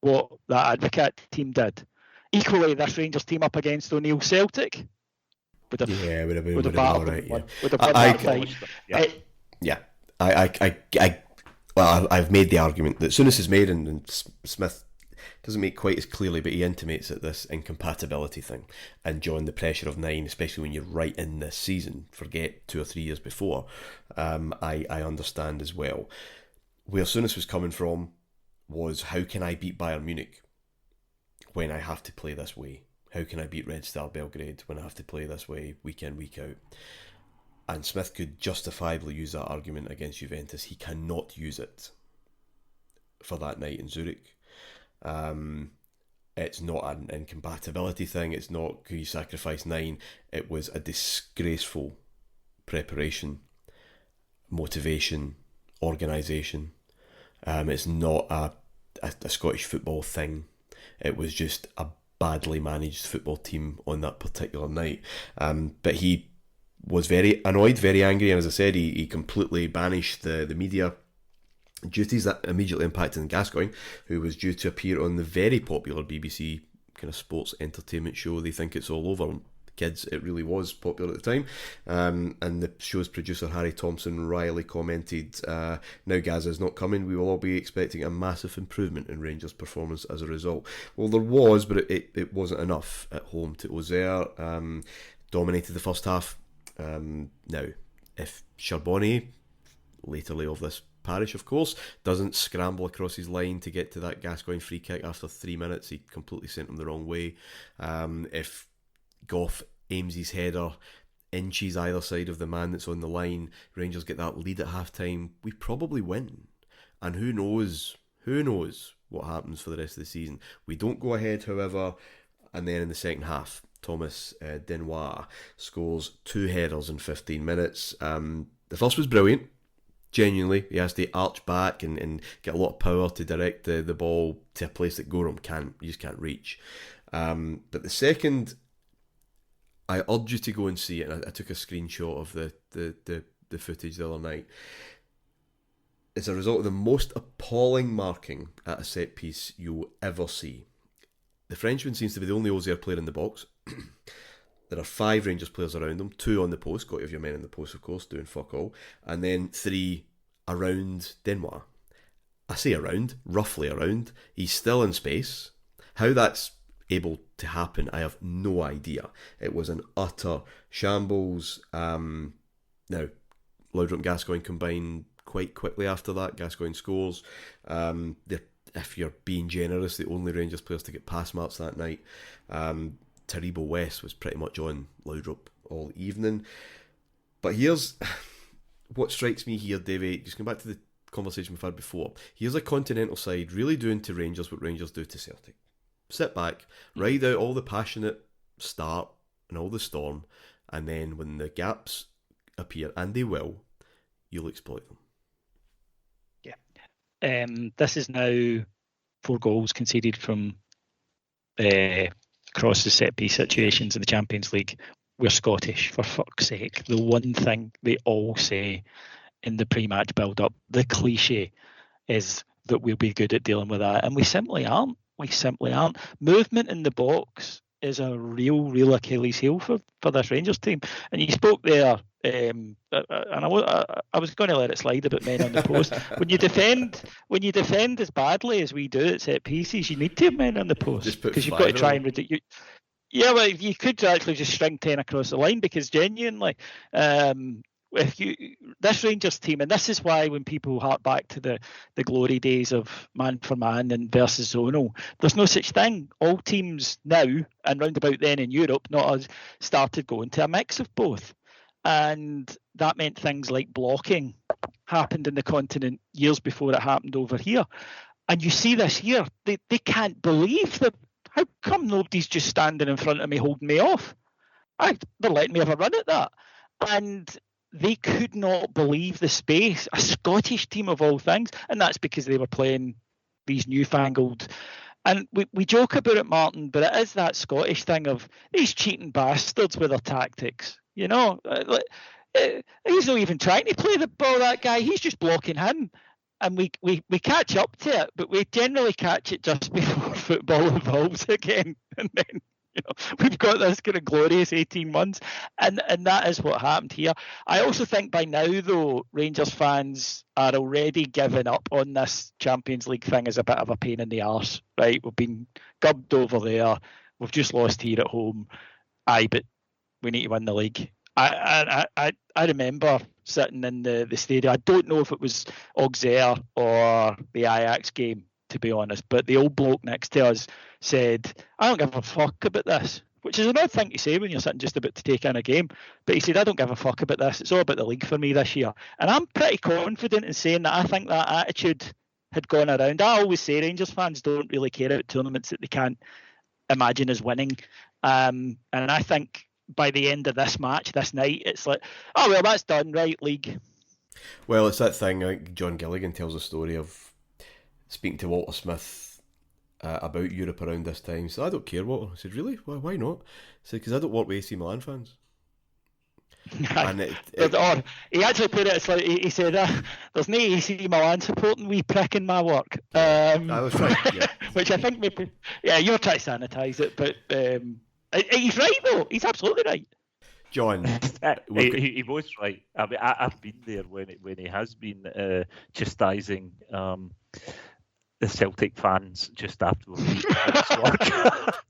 Speaker 2: what that Advocat team did. Equally, this Rangers team up against O'Neill Celtic would have been all right.
Speaker 1: I've made the argument that Souness has made, and Smith doesn't make quite as clearly, but he intimates that this incompatibility thing, and John, the pressure of 9, especially when you're right in this season, forget 2 or 3 years before, I understand as well. Where Souness was coming from was, how can I beat Bayern Munich when I have to play this way? How can I beat Red Star Belgrade when I have to play this way week in, week out? And Smith could justifiably use that argument against Juventus. He cannot use it for that night in Zurich. It's not an incompatibility thing. It's not, could you sacrifice 9? It was a disgraceful preparation, motivation, organisation. It's not a Scottish football thing. It was just a badly managed football team on that particular night. But he was very annoyed, very angry, and as I said, he completely banished the media duties. That immediately impacted Gascoigne, who was due to appear on the very popular BBC kind of sports entertainment show They Think It's All Over. Kids, it really was popular at the time. And the show's producer, Harry Thompson, wryly commented, "Now Gaza's not coming, we will all be expecting a massive improvement in Rangers' performance as a result." Well, there was, but it wasn't enough at home to Auxerre. Dominated the first half. Now, if Charbonnet, latterly of this parish, of course, doesn't scramble across his line to get to that Gascoigne free kick after 3 minutes, he completely sent him the wrong way. If Goff aims his header inches either side of the man that's on the line, Rangers get that lead at half time, we probably win. And who knows what happens for the rest of the season. We don't go ahead, however, and then in the second half, Thomas Denoir scores 2 headers in 15 minutes. The first was brilliant. Genuinely, he has to arch back and get a lot of power to direct the ball to a place that Gorham you just can't reach. But the second, I urge you to go and see it. And I took a screenshot of the footage the other night. It's a result of the most appalling marking at a set piece you'll ever see. The Frenchman seems to be the only Auxerre player in the box. There are 5 Rangers players around him, 2 on the post, got to have your men in the post, of course, doing fuck all, and then 3 around Denoir. I say around, roughly around. He's still in space. How that's able to happen, I have no idea. It was an utter shambles. Now, Laudrup and Gascoigne combine quite quickly after that. Gascoigne scores. They're if you're being generous, the only Rangers players to get pass marks that night. Taribo West was pretty much on Laudrup all evening. But here's what strikes me here, Davey, just going back to the conversation we've had before. Here's a continental side really doing to Rangers what Rangers do to Celtic. Sit back, ride out all the passionate start and all the storm, and then when the gaps appear, and they will, you'll exploit them.
Speaker 2: Yeah. This is now 4 goals conceded from across the set-piece situations in the Champions League. We're Scottish, for fuck's sake. The one thing they all say in the pre-match build-up, the cliche, is that we'll be good at dealing with that, and we simply aren't. Movement in the box is a real Achilles heel for this Rangers team. And you spoke there, and I was going to let it slide about men on the post. When you defend as badly as we do at set pieces, you need to have men on the post because you've got to try and reduce. Yeah, well, you could actually just string 10 across the line because genuinely, this Rangers team, and this is why when people hark back to the glory days of man for man and versus zonal, there's no such thing. All teams now, and round about then in Europe, not us, started going to a mix of both. And that meant things like blocking happened in the continent years before it happened over here. And you see this year, they can't believe that. How come nobody's just standing in front of me holding me off? They're letting me have a run at that. And they could not believe the space, a Scottish team of all things, and that's because they were playing these newfangled. And we joke about it, Martyn, but it is that Scottish thing of these cheating bastards with their tactics. You know, he's not even trying to play the ball, that guy. He's just blocking him. And we catch up to it, but we generally catch it just before football evolves again. And then, we've got this kind of glorious 18 months. And that is what happened here. I also think by now, though, Rangers fans are already giving up on this Champions League thing as a bit of a pain in the arse, right? We've been gubbed over there. We've just lost here at home. But we need to win the league. I remember sitting in the stadium. I don't know if it was Auxerre or the Ajax game, to be honest, but the old bloke next to us said, I don't give a fuck about this, which is an odd thing to say when you're sitting just about to take in a game. But he said, I don't give a fuck about this. It's all about the league for me this year. And I'm pretty confident in saying that I think that attitude had gone around. I always say Rangers fans don't really care about tournaments that they can't imagine as winning. And I think by the end of this match, this night, it's like, oh, well, that's done, right, league.
Speaker 1: Well, it's that thing, I think John Gilligan tells a story of speaking to Walter Smith about Europe around this time. He said, I don't care, Walter. I said, really? Why not? He said, because I don't work with AC Milan fans. And
Speaker 2: he actually put it, it's like, he said, there's no AC Milan supporting wee prick in my work.
Speaker 1: I was right, yeah.
Speaker 2: Which I think maybe, you're trying to sanitise it, but he's right, though. He's absolutely right.
Speaker 1: John,
Speaker 3: he was right. I mean, I've been there when he has been chastising the Celtic fans just after we've work.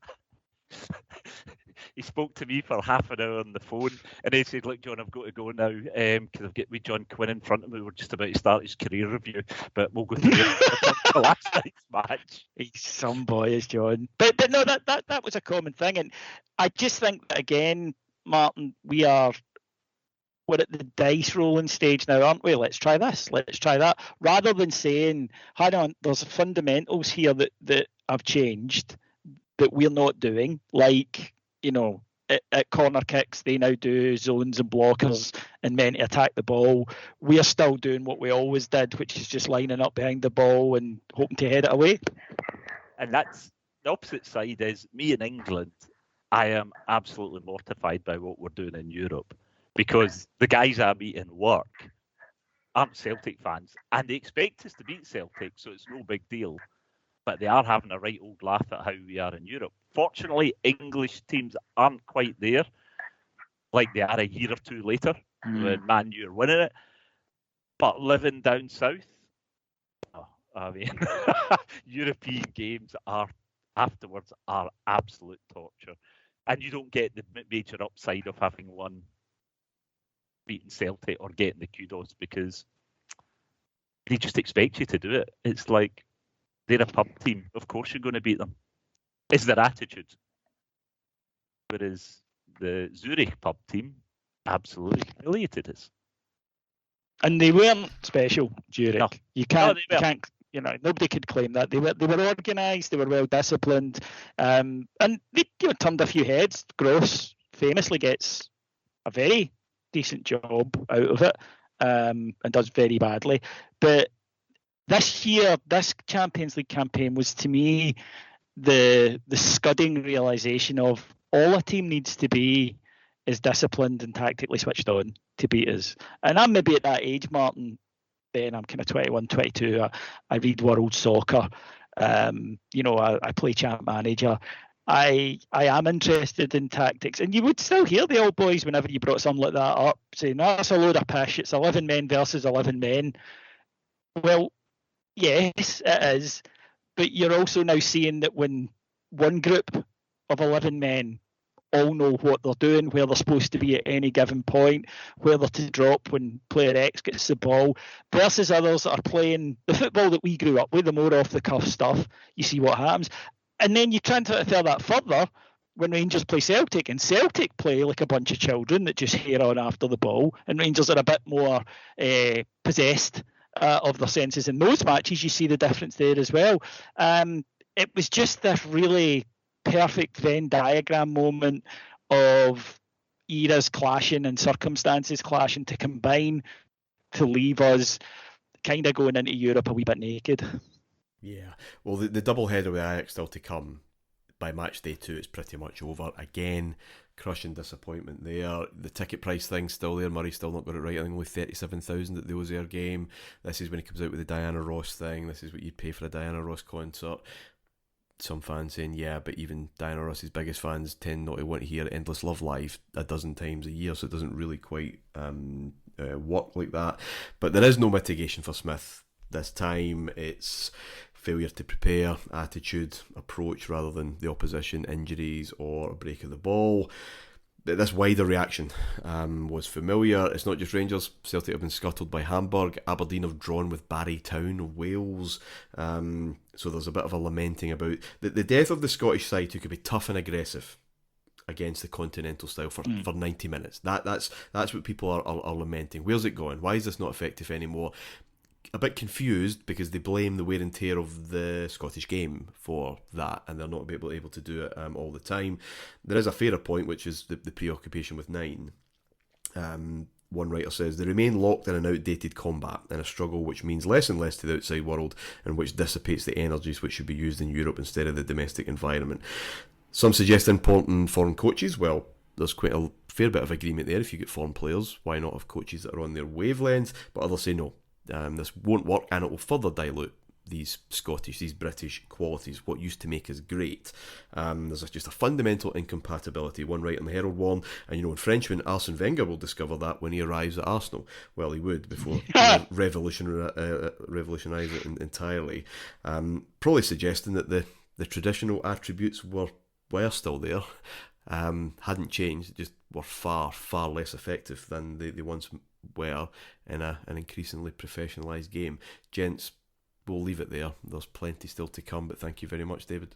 Speaker 3: He spoke to me for half an hour on the phone, and he said, "Look, John, I've got to go now because I've got with John Quinn in front of me. We're just about to start his career review, but we'll go through the last night's match."
Speaker 2: He's some boy, is John. But no, that was a common thing, and I just think that, again, Martyn, we're at the dice rolling stage now, aren't we? Let's try this, let's try that, rather than saying, "Hang on, there's fundamentals here that have changed that we're not doing," like. At corner kicks, they now do zones and blockers and men to attack the ball. We're still doing what we always did, which is just lining up behind the ball and hoping to head it away.
Speaker 3: And that's the opposite side is me in England. I am absolutely mortified by what we're doing in Europe because the guys I meet in work aren't Celtic fans and they expect us to beat Celtic, so it's no big deal. But they are having a right old laugh at how we are in Europe. Fortunately, English teams aren't quite there, like they are a year or two later when Man U are winning it. But living down south, I mean, European games afterwards are absolute torture. And you don't get the major upside of having won, beating Celtic or getting the kudos because they just expect you to do it. It's like, They're a pub team. Of course you're going to beat them. It's their attitude. Whereas the Zurich pub team absolutely humiliated us.
Speaker 2: And they weren't special, Zurich.
Speaker 3: No.
Speaker 2: You can't,
Speaker 3: No,
Speaker 2: nobody could claim that. They were organised, they were well disciplined, and they turned a few heads. Gross famously gets a very decent job out of it, and does very badly. But this Champions League campaign was, to me, the scudding realisation of all a team needs to be is disciplined and tactically switched on to beat us. And I'm maybe at that age, Martyn, Ben, I'm kind of 21, 22. I read World Soccer. I play Champ Manager. I am interested in tactics. And you would still hear the old boys whenever you brought something like that up saying, no, that's a load of pish. It's 11 men versus 11 men. Well, yes, it is. But you're also now seeing that when one group of 11 men all know what they're doing, where they're supposed to be at any given point, where they're to drop when player X gets the ball, versus others that are playing the football that we grew up with, the more off-the-cuff stuff, you see what happens. And then you transfer that further when Rangers play Celtic, and Celtic play like a bunch of children that just hair on after the ball, and Rangers are a bit more possessed of their senses in those matches. You see the difference there as well. It was just this really perfect Venn diagram moment of eras clashing and circumstances clashing to combine to leave us kind of going into Europe a wee bit naked.
Speaker 1: Yeah, well, the double header with Ajax still to come. By match day 2, it's pretty much over. Again, crushing disappointment there. The ticket price thing's still there. Murray still not got it right. I think only 37,000 at the Auxerre game. This is when he comes out with the Diana Ross thing. This is what you'd pay for a Diana Ross concert. Some fans saying, yeah, but even Diana Ross's biggest fans tend not to want to hear Endless Love live a dozen times a year, so it doesn't really quite work like that. But there is no mitigation for Smith this time. It's failure to prepare, attitude, approach rather than the opposition, injuries or a break of the ball. This wider reaction was familiar. It's not just Rangers. Celtic have been scuttled by Hamburg. Aberdeen have drawn with Barry Town of Wales. So there's a bit of a lamenting about the death of the Scottish side who could be tough and aggressive against the continental style for 90 minutes. That's what people are lamenting. Where's it going? Why is this not effective anymore? A bit confused because they blame the wear and tear of the Scottish game for that, and they're not able to do it all the time. There is a fairer point, which is the preoccupation with 9. One writer says, they remain locked in an outdated combat, in a struggle which means less and less to the outside world and which dissipates the energies which should be used in Europe instead of the domestic environment. Some suggest importing foreign coaches. Well, there's quite a fair bit of agreement there. If you get foreign players, why not have coaches that are on their wavelength? But others say no. This won't work, and it will further dilute these British qualities, what used to make us great. There's just a fundamental incompatibility. One writer in the Herald warned, and in Frenchman Arsene Wenger will discover that when he arrives at Arsenal. Well, he would before revolutionise it entirely. Probably suggesting that the traditional attributes were still there, hadn't changed, just were far, far less effective than they once were in an increasingly professionalised game. Gents, we'll leave it there. There's plenty still to come, but thank you very much, David.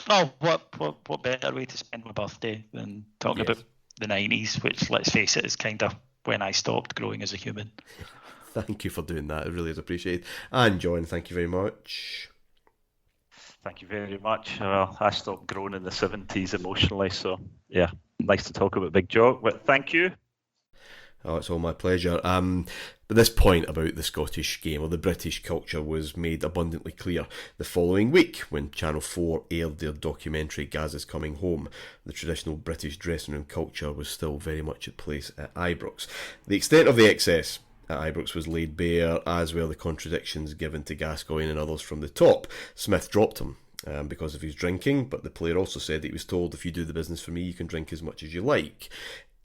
Speaker 2: Oh, what better way to spend my birthday than talking about the 90s, which, let's face it, is kind of when I stopped growing as a human.
Speaker 1: Thank you for doing that. It really is appreciated. And John, thank you very much.
Speaker 3: Thank you very much. Well, I stopped growing in the 70s emotionally, so yeah, nice to talk about Big Jock. But thank you.
Speaker 1: Oh, it's all my pleasure. But this point about the Scottish game or the British culture was made abundantly clear the following week when Channel 4 aired their documentary Gaz is Coming Home. The traditional British dressing room culture was still very much at place at Ibrox. The extent of the excess at Ibrox was laid bare, as were the contradictions given to Gascoigne and others from the top. Smith dropped him because of his drinking, but the player also said that he was told, if you do the business for me, you can drink as much as you like.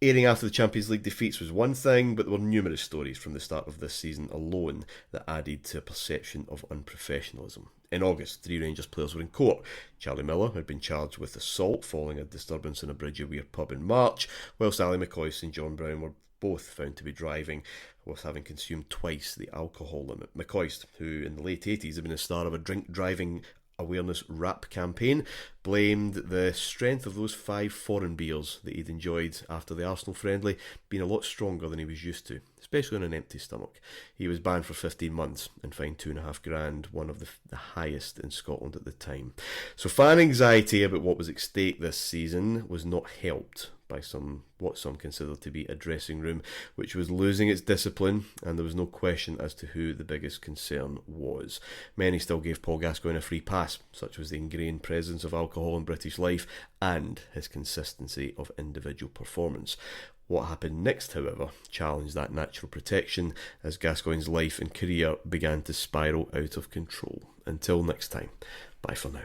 Speaker 1: Airing after the Champions League defeats was one thing, but there were numerous stories from the start of this season alone that added to a perception of unprofessionalism. In August, 3 Rangers players were in court. Charlie Miller had been charged with assault following a disturbance in a Bridge of Weir pub in March, whilst Ali McCoy and John Brown were both found to be driving with having consumed twice the alcohol limit. McCoist, who in the late 80s had been a star of a drink driving awareness rap campaign, blamed the strength of those 5 foreign beers that he'd enjoyed after the Arsenal friendly being a lot stronger than he was used to, especially on an empty stomach. He was banned for 15 months and fined $2,500, one of the highest in Scotland at the time. So fan anxiety about what was at stake this season was not helped by what some consider to be a dressing room which was losing its discipline, and there was no question as to who the biggest concern was. Many still gave Paul Gascoigne a free pass, such was the ingrained presence of alcohol in British life and his consistency of individual performance. What happened next, however, challenged that natural protection as Gascoigne's life and career began to spiral out of control. Until next time, bye for now.